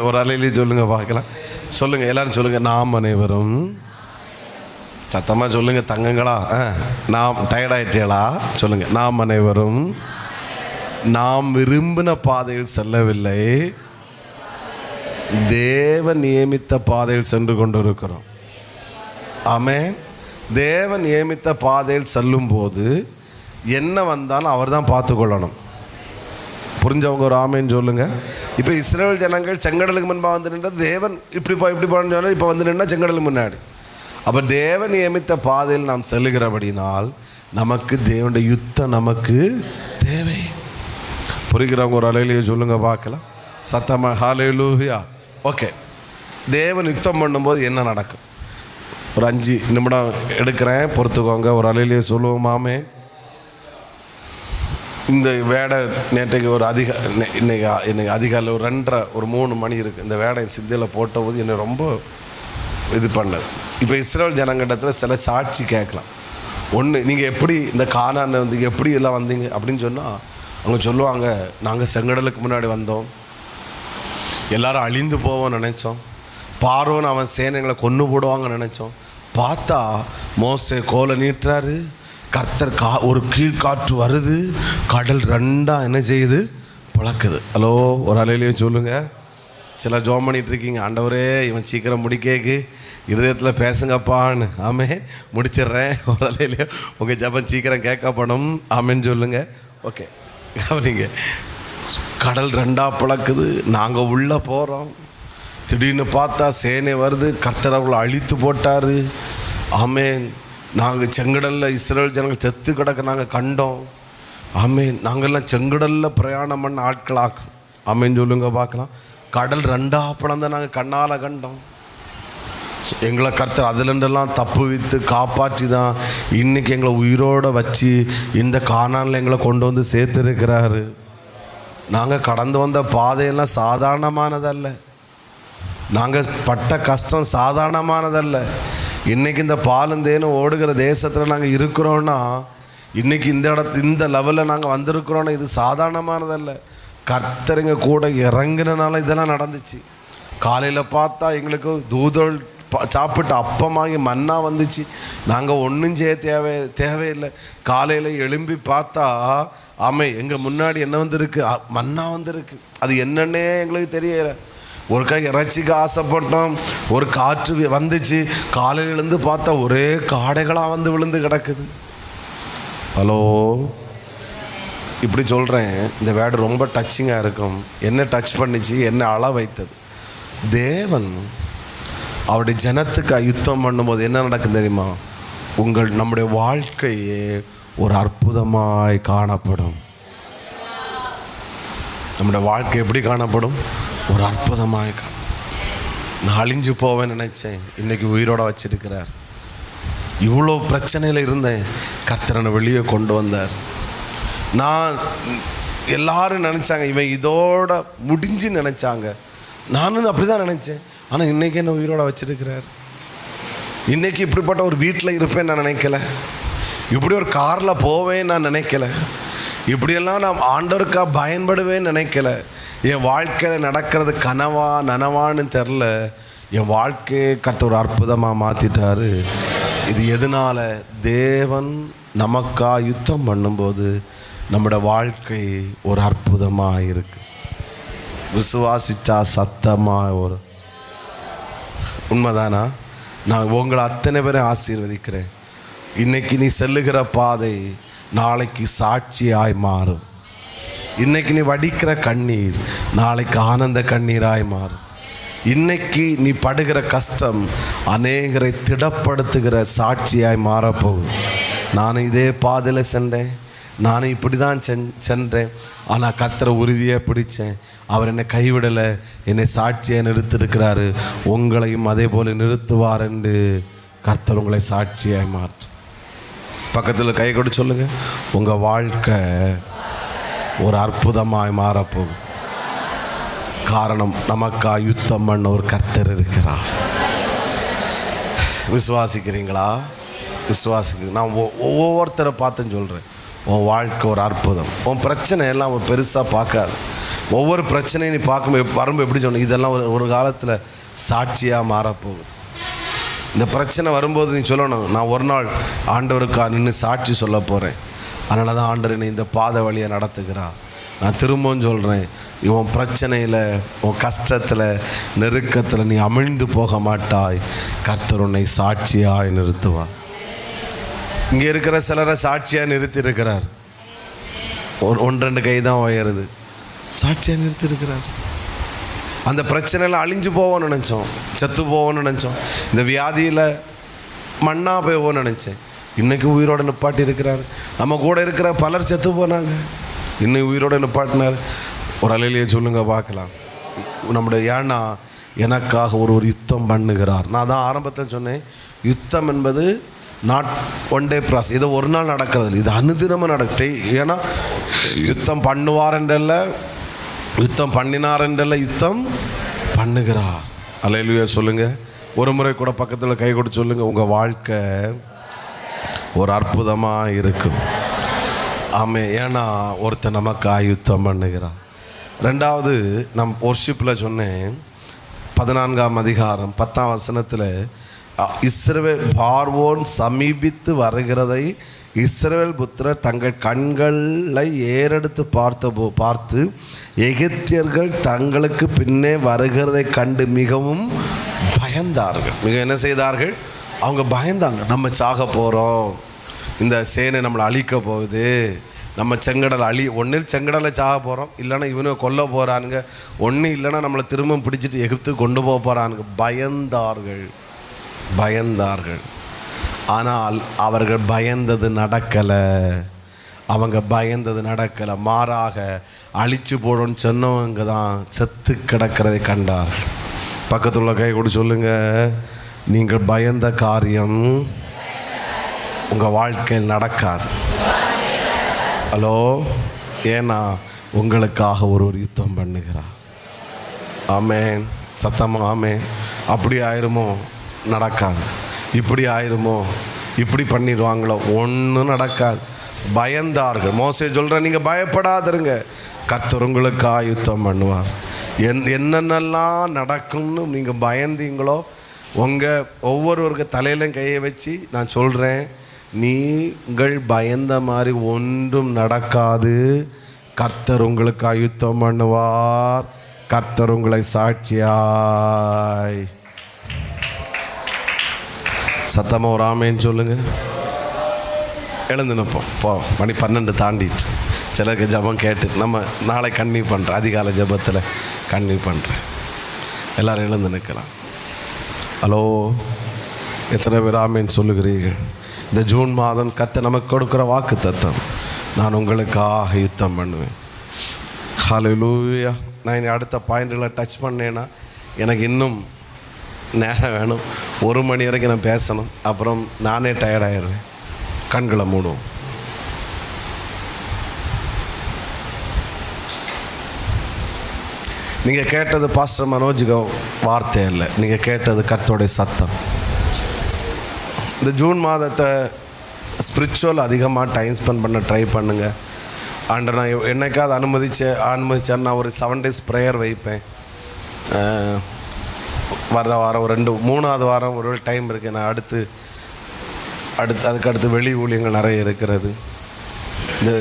ஒரு அலையிலே சொல்லுங்கள் பார்க்கலாம். சொல்லுங்கள், எல்லோரும் சொல்லுங்கள். நாம் அனைவரும் சத்தமாக சொல்லுங்கள் தங்கங்களா. நாம் டயர்டாயிட்டேளா? சொல்லுங்கள். நாம் அனைவரும் நாம் விரும்பின பாதையில் செல்லவில்லை, தேவன் நியமித்த பாதையில் சென்று கொண்டிருக்கிறோம். ஆமென். தேவன் நியமித்த பாதையில் செல்லும்போது என்ன வந்தாலும் அவர் தான் பார்த்துக்கொள்ளணும். புரிஞ்சவங்க ஒரு ஆமேன்னு சொல்லுங்கள். இப்போ இஸ்ரவேல் ஜனங்கள் செங்கடலுக்கு முன்பாக வந்து நின்ற தேவன் இப்படி போன்னு சொன்னால் இப்போ வந்து நின்னா செங்கடலுக்கு முன்னாடி. அப்போ தேவன் நியமித்த பாதையில் நாம் செல்லுகிறபடினால் நமக்கு தேவனுடைய யுத்தம் நமக்கு தேவை. புரிகிறவங்க ஒரு அலையிலேயே சொல்லுங்கள் பார்க்கலாம் சத்தமாக. ஹல்லேலூயா. ஓகே. தேவன் யுத்தம் பண்ணும்போது என்ன நடக்கும்? ஒரு 5 நிமிடம் எடுக்கிறேன், பொறுத்துக்கோங்க. ஒரு அலையிலேயே சொல்லுவோமாமே. இந்த வேடை நேற்றைக்கு ஒரு இன்னைக்கு அதிகாலையில் ஒரு 2:30 ஒரு 3 மணி இருக்குது. இந்த வேடை சித்தியில் போட்ட போது என்னை ரொம்ப இது பண்ணது. இப்போ இஸ்ரவேல் ஜனங்கட்டத்தில் சில சாட்சி கேட்கலாம். ஒன்று, நீங்கள் எப்படி இந்த கானான் வந்து எப்படி எல்லாம் வந்தீங்க அப்படின்னு சொன்னால் அவங்க சொல்லுவாங்க, நாங்கள் செங்கடலுக்கு முன்னாடி வந்தோம், எல்லாரும் அழிந்து போவோம்னு நினச்சோம், பார்வோன் அவன் சேனைகளை கொன்று போடுவாங்கன்னு நினச்சோம், பார்த்தா மோசே கோலை நீட்டுறாரு, கர்த்தர் ஒரு கீழ்காற்று வருது, கடல் ரெண்டாக என்ன செய்யுது? பழக்குது. ஹலோ, ஒரு அலையிலையும் சொல்லுங்கள். சில ஜோம் பண்ணிகிட்டு இருக்கீங்க, ஆண்டவரே இவன் சீக்கிரம் முடிக்கேக்கு இருதயத்தில் பேசுங்கப்பான்னு. ஆமே, முடிச்சிடுறேன். ஒரு அலையிலையோ உங்கள் ஜபம் சீக்கிரம் கேட்கப்படும். ஆமேன்னு சொல்லுங்கள். ஓகே, கவனிங்க. கடல் ரெண்டாக பழக்குது, நாங்கள் உள்ளே போகிறோம். திடீர்னு பார்த்தா சேனை வருது, கர்த்தர் அவங்களை அழித்து போட்டார். ஆமேன். நாங்கள் செங்கடலில் இஸ்ரவேல் ஜனங்கள் செத்து கிடக்க நாங்கள் கண்டோம். ஆமேன். நாங்கள்லாம் செங்கடலில் பிரயாணம் பண்ண ஆட்களாக. ஆமேன்னு சொல்லுங்க பார்க்கலாம். கடல் ரெண்டாக பிளந்த நாங்கள் கண்ணால் கண்டோம். எங்களை கர்த்தர் அதுலேருந்தெல்லாம் தப்பு வைத்து காப்பாற்றி தான் இன்றைக்கி எங்களை உயிரோடு வச்சு இந்த கானானில் எங்களை கொண்டு வந்து சேர்த்துருக்கிறாரு. நாங்கள் கடந்து வந்த பாதையெல்லாம் சாதாரணமானதல்ல, நாங்கள் பட்ட கஷ்டம் சாதாரணமானதல்ல. இன்றைக்கி இந்த பாலும் தேனும் ஓடுகிற தேசத்தில் நாங்கள் இருக்கிறோன்னா, இன்றைக்கி இந்த லெவலில் நாங்கள் வந்திருக்கிறோன்னா இது சாதாரணமானதல்ல. கர்த்தருங்க கூட இறங்கினால இதெல்லாம் நடந்துச்சு. காலையில் பார்த்தா எங்களுக்கு தூதல் சாப்பிட்டு அப்பமாகி மன்னா வந்துச்சு. நாங்கள் ஒன்றும் செய்ய தேவையில்லை. காலையில் எழும்பி பார்த்தா எங்கள் முன்னாடி என்ன வந்திருக்கு? மன்னா வந்திருக்கு. அது என்னன்னே எங்களுக்கு தெரியலை. ஒரு கை இறைச்சிக்கு ஆசைப்பட்டோம், ஒரு காற்று வந்துச்சு, காலையில் எழுந்து பார்த்தா ஒரே காடைகளாக வந்து விழுந்து கிடக்குது. ஹலோ, இப்படி சொல்கிறேன், இந்த வேர்டு ரொம்ப டச்சிங்காக இருக்கும். என்ன டச் பண்ணிச்சு, என்ன அழ வைத்தது? தேவன் அவருடைய ஜனத்துக்கு யுத்தம் பண்ணும்போது என்ன நடக்கும் தெரியுமா? நம்முடைய வாழ்க்கையே ஒரு அற்புதமாய் காணப்படும். நம்முடைய வாழ்க்கை எப்படி காணப்படும்? ஒரு அற்புதமாய் நான் அழிஞ்சு போவேன்னு நினைச்சேன், இன்னைக்கு உயிரோட வச்சிருக்கிறார். இவ்வளோ பிரச்சனையில் இருந்தேன், கர்த்தரனை வெளியே கொண்டு வந்தார். நான் எல்லாரும் நினச்சாங்க இவன் இதோட முடிஞ்சு நினச்சாங்க, நானும் அப்படி தான் நினச்சேன். ஆனால் இன்றைக்கி என்ன உயிரோட வச்சிருக்கிறார். இன்றைக்கி இப்படிப்பட்ட ஒரு வீட்டில் இருப்பேன் நான் நினைக்கல, இப்படி ஒரு காரில் போவேன் நான் நினைக்கல, இப்படியெல்லாம் நான் ஆண்டவருக்காக பயன்படுவேன்னு நினைக்கல. என் வாழ்க்கையில் நடக்கிறது கனவா நனவான்னு தெரில, என் வாழ்க்கையை கர்த்தர் ஒரு அற்புதமாக மாற்றிட்டாரு. இது எதனால்? தேவன் நமக்காக யுத்தம் பண்ணும்போது நம்மளோட வாழ்க்கை ஒரு அற்புதமாக இருக்கு. விசுவாசிச்சா சத்தமாக ஒரு உண்மைதானா? நான் உங்களை அத்தனை பேரை ஆசீர்வதிக்கிறேன். இன்னைக்கு நீ செல்லுகிற பாதை நாளைக்கு சாட்சியாய் மாறும். இன்னைக்கு நீ வடிக்கிற கண்ணீர் நாளைக்கு ஆனந்த கண்ணீராய் மாறும். இன்னைக்கு நீ படுகிற கஷ்டம் அநேகரை திடப்படுத்துகிற சாட்சியாய் மாறப்போகுது. நானும் இதே பாதையில் சென்றேன், நானும் இப்படி தான் சென்றேன், ஆனால் கர்த்தரை உறுதியாக பிடிச்சேன். அவர் என்னை கைவிடலை, என்னை சாட்சியாக நிறுத்திருக்கிறாரு. உங்களையும் அதே போல் நிறுத்துவார் என்று கர்த்தர் உங்களை சாட்சியாய் மாற்று. பக்கத்தில் கை கொடு சொல்லுங்கள், உங்கள் வாழ்க்கை ஒரு அற்புதமாய் மாறப்போகுது. காரணம், நமக்காக யுத்தம் பண்ண ஒரு கர்த்தர் இருக்கிறார். விசுவாசிக்கிறீங்களா? விசுவாசிக்கிறீங்க? நான் ஒவ்வொருத்தரை பார்த்துன்னு சொல்கிறேன், உன் வாழ்க்கை ஒரு அற்புதம். உன் பிரச்சனை எல்லாம் ஒரு பெருசாக பார்க்காது. ஒவ்வொரு பிரச்சனையும் நீ பார்க்கும்போது வரும்போது எப்படி சொன்ன, இதெல்லாம் ஒரு காலத்தில் சாட்சியாக மாறப்போகுது. இந்த பிரச்சனை வரும்போது நீ சொல்லணும், நான் ஒரு நாள் ஆண்டவருக்காக நின்று சாட்சி சொல்ல போகிறேன். அதனால தான் ஆண்டவர் என்னை இந்த பாதை வழியை நடத்துகிறார். நான் திரும்பவும் சொல்கிறேன், உன் பிரச்சனையில், உன் கஷ்டத்தில், நெருக்கத்தில் நீ அமிழ்ந்து போக மாட்டாய். கர்த்தர் உன்னை சாட்சியாய் நிறுத்துவார். இங்கே இருக்கிற சிலரை சாட்சியாக நிறுத்தி இருக்கிறார். ஒன்று ரெண்டு கை தான் உயருது, சாட்சியாக நிறுத்தி இருக்கிறார். அந்த பிரச்சனையில் அழிஞ்சு போவோன்னு நினச்சோம், செத்து போவோன்னு நினச்சோம், இந்த வியாதியில் மண்ணாக போவோன்னு நினச்சேன். இன்றைக்கி உயிரோடு நிப்பாட்டி இருக்கிறார். நம்ம கூட இருக்கிற பலர் செத்து போனாங்க, இன்னும் உயிரோடு நிப்பாட்டினார். ஒரு அலையிலேயே சொல்லுங்கள் பார்க்கலாம். நம்முடைய ஏன்னா எனக்காக ஒரு யுத்தம் பண்ணுகிறார். நான் தான் ஆரம்பத்தில் சொன்னேன், யுத்தம் என்பது நாட் ஒன் டே ப்ராசஸ். இது ஒரு நாள் நடக்கிறது, இது அனுதினமாக நடக்கட்டே. ஏன்னா யுத்தம் பண்ணுவார் என்றல்ல, யுத்தம் பண்ணினார் என்றல்ல, யுத்தம் பண்ணுகிறார். அல்லேலூயா சொல்லுங்கள். ஒரு முறை கூட பக்கத்தில் கை கொடுத்து சொல்லுங்கள், உங்கள் வாழ்க்கை ஒரு அற்புதமாக இருக்கும். ஆமே, ஏன்னா ஒருத்தர் நமக்காக யுத்தம் பண்ணுகிறார். ரெண்டாவது, நம் ஒர்ஷிப்பில் சொன்னேன், 14ஆம் அதிகாரம் 10ஆம் வசனத்தில், இஸ்ரவேல் பார்வோன் சமீபித்து வருகிறதை இஸ்ரவேல் புத்திரர் தங்கள் கண்களை ஏறெடுத்து பார்த்து எகிப்தியர்கள் தங்களுக்கு பின்னே வருகிறதை கண்டு மிகவும் பயந்தார்கள். என்ன செய்தார்கள்? அவங்க பயந்தாங்க. நம்ம சாக போகிறோம், இந்த சேனை நம்மளை அழிக்க போகுது, நம்ம செங்கடலை ஒன்றில் செங்கடலை சாக போகிறோம், இல்லைன்னா இவனை கொல்ல போகிறானுங்க, ஒன்று இல்லைன்னா நம்மளை திரும்ப பிடிச்சிட்டு எகிப்துக்கு கொண்டு போக போகிறானுங்க. பயந்தார்கள். ஆனால் அவர்கள் பயந்தது நடக்கலை. மாறாக அழிச்சு போடணும்னு சொன்னவங்க தான் செத்து கிடக்கிறதை கண்டார்கள். பக்கத்துள்ள கை கூட சொல்லுங்கள், நீங்கள் பயந்த காரியம் உங்கள் வாழ்க்கையில் நடக்காது. ஹலோ, ஏன்னா உங்களுக்காக ஒரு யுத்தம் பண்ணுகிறார். ஆமேன், சத்தமாக ஆமேன். அப்படி ஆயிருமோ? நடக்காது. இப்படி ஆயிருமோ? இப்படி பண்ணிடுவாங்களோ? ஒன்றும் நடக்காது. பயந்தார்கள். மோசே சொல்கிறேன், நீங்கள் பயப்படாதிருங்க, கர்த்தர் உங்களுக்காக யுத்தம் பண்ணுவார். என்னென்னலாம் நடக்கும்னு நீங்கள் பயந்தீங்களோ, உங்கள் ஒவ்வொருவருக்கு தலையிலும் கையை வச்சு நான் சொல்கிறேன், நீங்கள் பயந்த மாதிரி ஒன்றும் நடக்காது. கர்த்தர் உங்களுக்காக யுத்தம் பண்ணுவார். கர்த்தர் உங்களை சாட்சியாய். சத்தமாக ஒரு ஆமேன்னு சொல்லுங்கள். எழுந்து நிற்போம். மணி 12 தாண்டிட்டு சிலருக்கு ஜபம் கேட்டு நம்ம நாளை கன்னியூ பண்ணுறேன். அதிகாலை ஜபத்தில் கன்னியூ பண்ணுறேன். எல்லோரும் எழுந்து நிற்கலாம். ஹலோ, எத்தனை பேர் ஆமேன்னு சொல்லுகிறீர்கள்? இந்த ஜூன் மாதம் கர்த்தர் நமக்கு கொடுக்குற வாக்குத்தத்தம், நான் உங்களுக்காக யுத்தம் பண்ணுவேன். ஹல்லேலூயா. நான் இனி அடுத்த பாயிண்ட்களை டச் பண்ணேன்னா எனக்கு இன்னும் நேரம் வேணும். 1 மணி வரைக்கும் நான் பேசணும், அப்புறம் நானே டயர்டாயிடுவேன். கண்களை மூடுவோம். நீங்கள் கேட்டது பாஸ்டர் மனோஜுக்கு வார்த்தை இல்லை, நீங்கள் கேட்டது கர்த்தருடைய சத்தம். இந்த ஜூன் மாதத்தை ஸ்பிரிச்சுவல் அதிகமாக டைம் ஸ்பெண்ட் பண்ண ட்ரை பண்ணுங்கள். அண்ட் நான் என்னைக்காவது அனுமதிச்சேன் நான் ஒரு 7 days ப்ரேயர் வைப்பேன். வர்ற வாரம் 3வது வாரம் ஒரு டைம் இருக்குது. நான் அதுக்கடுத்து வெளி ஊழியங்கள் நிறைய இருக்கிறது. இந்த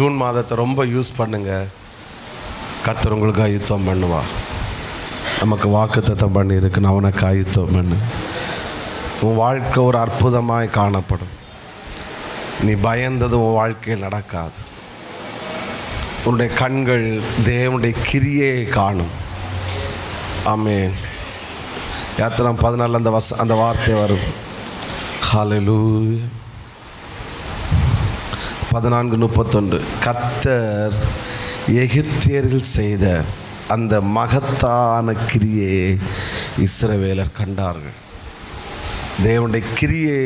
ஜூன் மாதத்தை ரொம்ப யூஸ் பண்ணுங்கள். கர்த்தர் உங்களுக்காக யுத்தம் பண்ணுவா. நமக்கு வாக்குத்தத்தம் பண்ணி இருக்குன்னு அவனுக்காக யுத்தம் பண்ணு. உன் வாழ்க்கை ஒரு அற்புதமாய் காணப்படும். நீ பயந்தது உன் வாழ்க்கையில் நடக்காது. உன்னுடைய கண்கள் தேவனுடைய கிரியை காணும். ஆமென். யாத்திரம் 14 அந்த வார்த்தை வரும். ஹல்லேலூயா. 14:31 கர்த்தர் எகிப்தியர்கள் செய்த அந்த மகத்தான கிரியை இஸ்ரவேலர் கண்டார்கள். தேவனுடைய கிரியை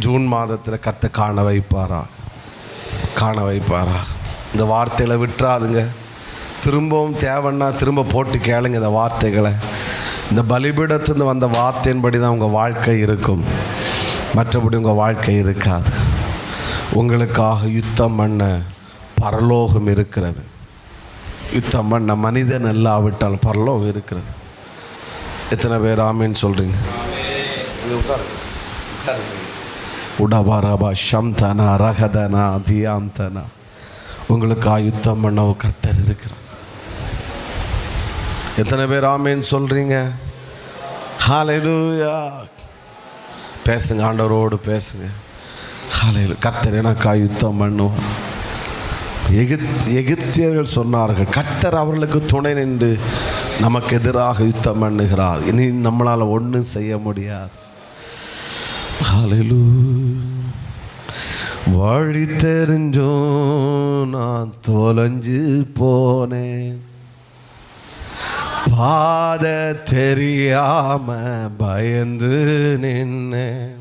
ஜூன் மாதத்தில் கர்த்தர் காண வைப்பாரா? இந்த வார்த்தைகளை விட்டுறாதுங்க. திரும்பவும் தேவைன்னா திரும்ப போட்டு கேளுங்க இந்த வார்த்தைகளை. இந்த பலிபீடத்திலிருந்து வந்த வார்த்தையின்படி தான் உங்கள் வாழ்க்கை இருக்கும், மற்றபடி உங்கள் வாழ்க்கை இருக்காது. உங்களுக்காக யுத்தம் பண்ண பரலோகம் இருக்கிறது. யுத்தம் பண்ண மனிதன் இல்லாவிட்டால் பரலோகம் இருக்கிறது. எத்தனை பேர் ஆமீன் சொல்கிறீங்க? உடபாரபா ஷம்தனா ரகதனா தியாம்தனா. உங்களுக்காக யுத்தம் பண்ண கர்த்தர் இருக்கிறார். எத்தனை பேர் ஆமீன் சொல்கிறீங்க? ஹல்லேலூயா. பேசுங்க, ஆண்டவரோடு பேசுங்க. ஹல்லேலூயா. கர்த்தர் எனக்காக யுத்தம் பண்ணுவார். எகிப்தியர்கள் சொன்னார்கள், கர்த்தர் அவர்களுக்கு துணை நின்று நமக்கு எதிராக யுத்தம் பண்ணுகிறார், இனி நம்மளால் ஒன்றும் செய்ய முடியாது. ஹல்லேலூயா. வழி தெரிஞ்சோ நான் தொலைஞ்சு போனேன், பாத தெரியாம பயந்து நின்னேன்.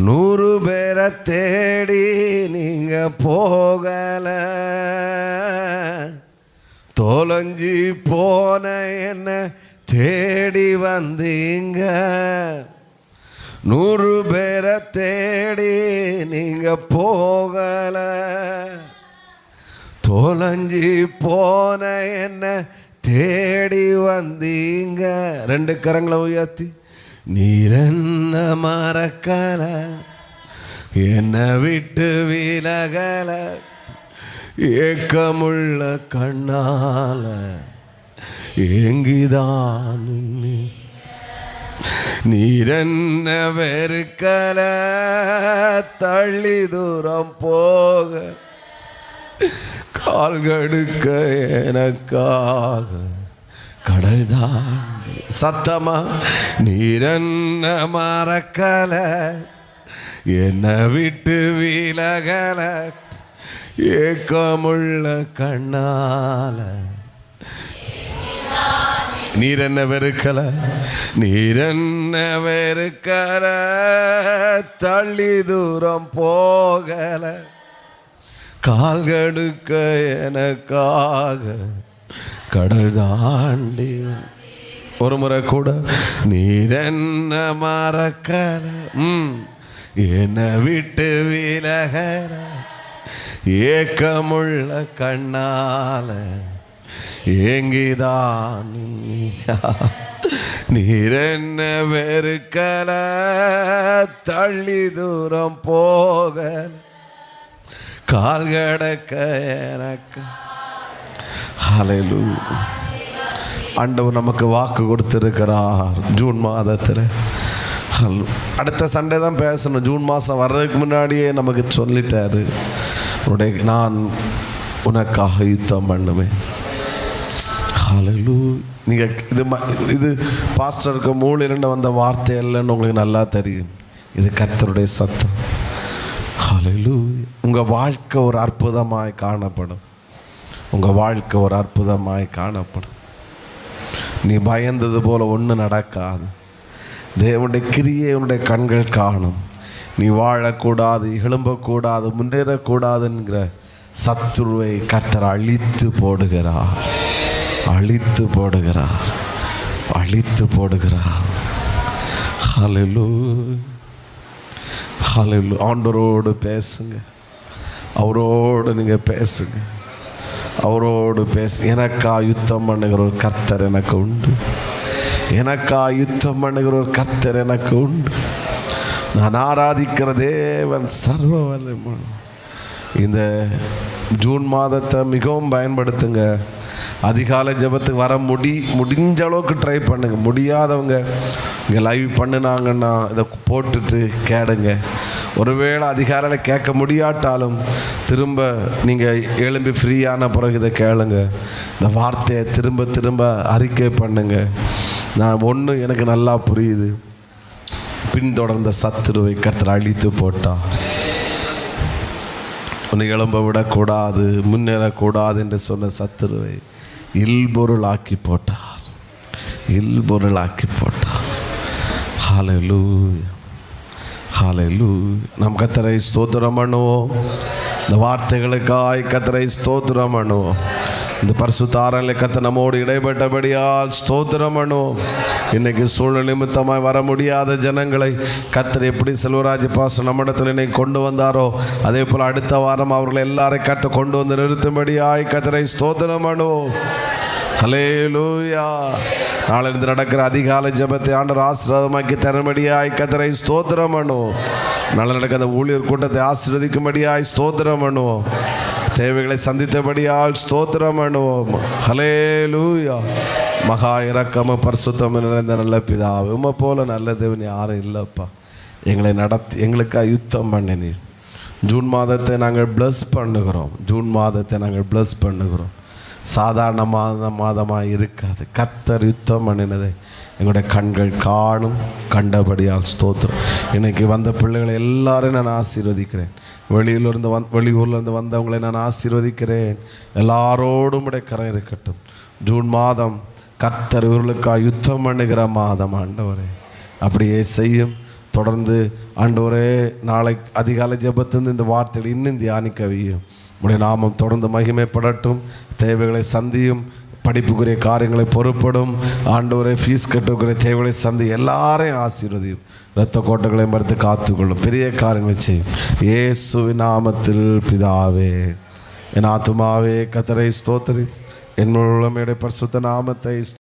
100 பேரை தேடி நீங்க போகல, தொலைஞ்சி போன என்ன தேடி வந்தீங்க. 100 பேரை தேடி நீங்க போகல, தொலைஞ்சி போன என்ன தேடி வந்தீங்க. 2 கரங்களை உயர்த்தி, நீர் என்ன மறக்கல, என்னை விட்டு விலகல, ஏக்கமுள்ள கண்ணால ஏங்கிதான் நீர் என்ன வெறுக்கல, தள்ளி தூரம் போக கால்கடுக்க எனக்காக கடல் தாண்டி. சத்தமா, நீர் என்ன மறக்கல, என்னை விட்டு விலகல, ஏக்கமுள்ள கண்ணால. நீர் என்ன வெறுக்கல, நீர் என்ன வெறுக்கல, தள்ளி தூரம் போகல, கால்கடுக்க எனக்காக கடல் தாண்டி. ஒரு முறை கூட, நீர் என்ன மறக்கல, என்னை விட்டு விலகல, ஏக்கமுள்ள கண்ணால ஏங்கிதான். நீர் என்ன வெறுக்கல, தள்ளி தூரம் போகல, கால் கடக்க எனக்கு. ஹல்லேலூயா. ஆண்டவர் நமக்கு வாக்கு கொடுத்திருக்கிறார். ஜூன் மாதத்தில் அடுத்த சண்டே தான் பேசணும். ஜூன் மாதம் வர்றதுக்கு முன்னாடியே நமக்கு சொல்லிட்டாரு, நான் உனக்காக யுத்தம் பண்ணுவேன். ஹல்லேலூயா. நீங்கள் இது பாஸ்டருக்கு 3 வந்த வார்த்தை இல்லைன்னு உங்களுக்கு நல்லா தெரியும். இது கர்த்தருடைய சத்தம். ஹல்லேலூயா. உங்கள் வாழ்க்கை ஒரு அற்புதமாய் காணப்படும். உங்கள் வாழ்க்கை ஒரு அற்புதமாய் காணப்படும். நீ பயந்தது போல ஒன்றும் நடக்காது. தேவனுடைய கிரியை உன்னுடைய கண்கள் காணும். நீ வாழக்கூடாது, எழும்பக்கூடாது, முன்னேறக்கூடாதுங்கிற சத்துருவை கர்த்தர் அழித்து போடுகிறார், அழித்து போடுகிறார், அழித்து போடுகிறார். ஹல்லேலூயா, ஹல்லேலூயா. ஆண்டவரோடு பேசுங்க, அவரோடு நீங்கள் பேசுங்க, அவரோடு எனக்கா யுத்தம் பண்ணுகிற ஒரு கர்த்தர் எனக்கு உண்டு. எனக்கா யுத்தம் பண்ணுகிற ஒரு கர்த்தர் எனக்கு உண்டு. நான் ஆராதிக்கிற தேவன் சர்வ வல்லமை. இந்த ஜூன் மாதத்தை மிகவும் பயன்படுத்துங்க. அதிகாலை ஜெபத்துக்கு வர முடிஞ்ச அளவுக்கு ட்ரை பண்ணுங்க. முடியாதவங்க இங்கே லைவ் பண்ணினாங்கன்னா இதை போட்டுட்டு கேளுங்க. ஒருவேளை அதிகாலையில் கேட்க முடியாட்டாலும் திரும்ப நீங்கள் எழும்பி ஃப்ரீயான பிறகு இதை கேளுங்க. இந்த வார்த்தையை திரும்ப திரும்ப அறிக்கை பண்ணுங்க. நான் ஒன்று எனக்கு நல்லா புரியுது. பின்தொடர்ந்த சத்துருவை கர்த்தர் அழித்து போட்டார். உன்னை எழும்ப விடக்கூடாது, முன்னேறக்கூடாது என்று சொன்ன சத்துருவை இல்பொருளாக்கி போட்டார், இல்பொருளாக்கி போட்டார். ஹல்லேலூயா, ஹல்லேலூயா. நம் கர்த்தரை ஸ்தோத்திரம் பண்ணுவோம். இந்த வார்த்தைகளுக்காய் கர்த்தரை ஸ்தோத்திரம் பண்ணுவோம். இந்த பரிசுத்த ஆராதனையில் கர்த்தர் நம்மோடு இடைப்பட்டபடியால் ஸ்தோத்திரம் பண்ணுவோம். இன்றைக்கி சூழ்நிலை நிமித்தமாய் வர முடியாத ஜனங்களை கர்த்தர் எப்படி செல்வராஜ் பாஸ்டர் நம்மிடத்தில் இன்னைக்கு கொண்டு வந்தாரோ அதே போல் அடுத்த வாரம் அவர்களை எல்லாரையும் கர்த்தர் கொண்டு வந்து நிறுத்தும்படியாய் கர்த்தரை ஸ்தோத்திரம் பண்ணுவோம். ஹல்லேலூயா. நாளிலிருந்து நடக்கிற அதிகாலை ஜெபத்தை ஆண்டவர் ஆசீர்வாதமாக்கி தரும்படியாய் கர்த்தரை ஸ்தோத்திரம் பண்ணுவோம். நாளை நடக்கிற அந்த ஊழியர் கூட்டத்தை ஆசீர்வதிக்கும்படியாய் ஸ்தோத்திரம் பண்ணுவோம். தேவைகளை சந்தித்தபடியால் ஸ்தோத்திரம் பண்ணுவோம். ஹல்லேலூயா. மகா இரக்கமும் பரிசுத்தமும் நிறைந்த நல்ல பிதாவே, உம்மை போல நல்ல தேவன் யாரும் இல்லைப்பா. எங்களை எங்களுக்காக யுத்தம் பண்ணினீர். ஜூன் மாதத்தை நாங்கள் ப்ளஸ் பண்ணுகிறோம். ஜூன் மாதத்தை நாங்கள் ப்ளஸ் பண்ணுகிறோம். சாதாரண மாதமாக இருக்காது. கர்த்தர் யுத்தம் பண்ணினதை எங்களுடைய கண்கள் காணும். கண்டபடியால் ஸ்தோத்திரம். இன்றைக்கி வந்த பிள்ளைகளை எல்லாரையும் நான் ஆசீர்வதிக்கிறேன். வெளியூர்லேருந்து வந்தவங்களை நான் ஆசீர்வதிக்கிறேன். எல்லாரோடும் உடைய கரம் இருக்கட்டும். ஜூன் மாதம் கர்த்தர் இவர்களுக்காக யுத்தம் பண்ணுகிற மாதம் ஆண்டவரே. அப்படியே செய்யும். தொடர்ந்து ஆண்டவரே நாளை அதிகாலை ஜெபத்திலிருந்து இந்த வார்த்தைகளை இன்னும் தியானிக்க வையும். உடைய நாமம் தொடர்ந்து மகிமைப்படட்டும். தேவைகளை சந்தியும். படிப்புக்குரிய காரியங்களை பொறுப்படும். ஆண்டவரே ஃபீஸ் கட்டுக்குரிய தேவைகளை சந்தி எல்லாரையும் ஆசீர்வதியும். இரத்த கோட்டைகளையும் படுத்து காத்துக்கொள்ளும். பெரிய காரியங்களை செய்யும். இயேசுவின் நாமத்தில் பிதாவே. என் ஆத்துமாவே கர்த்தரை ஸ்தோத்திரி. என் முழுமையுடைய பரிசுத்த நாமத்தை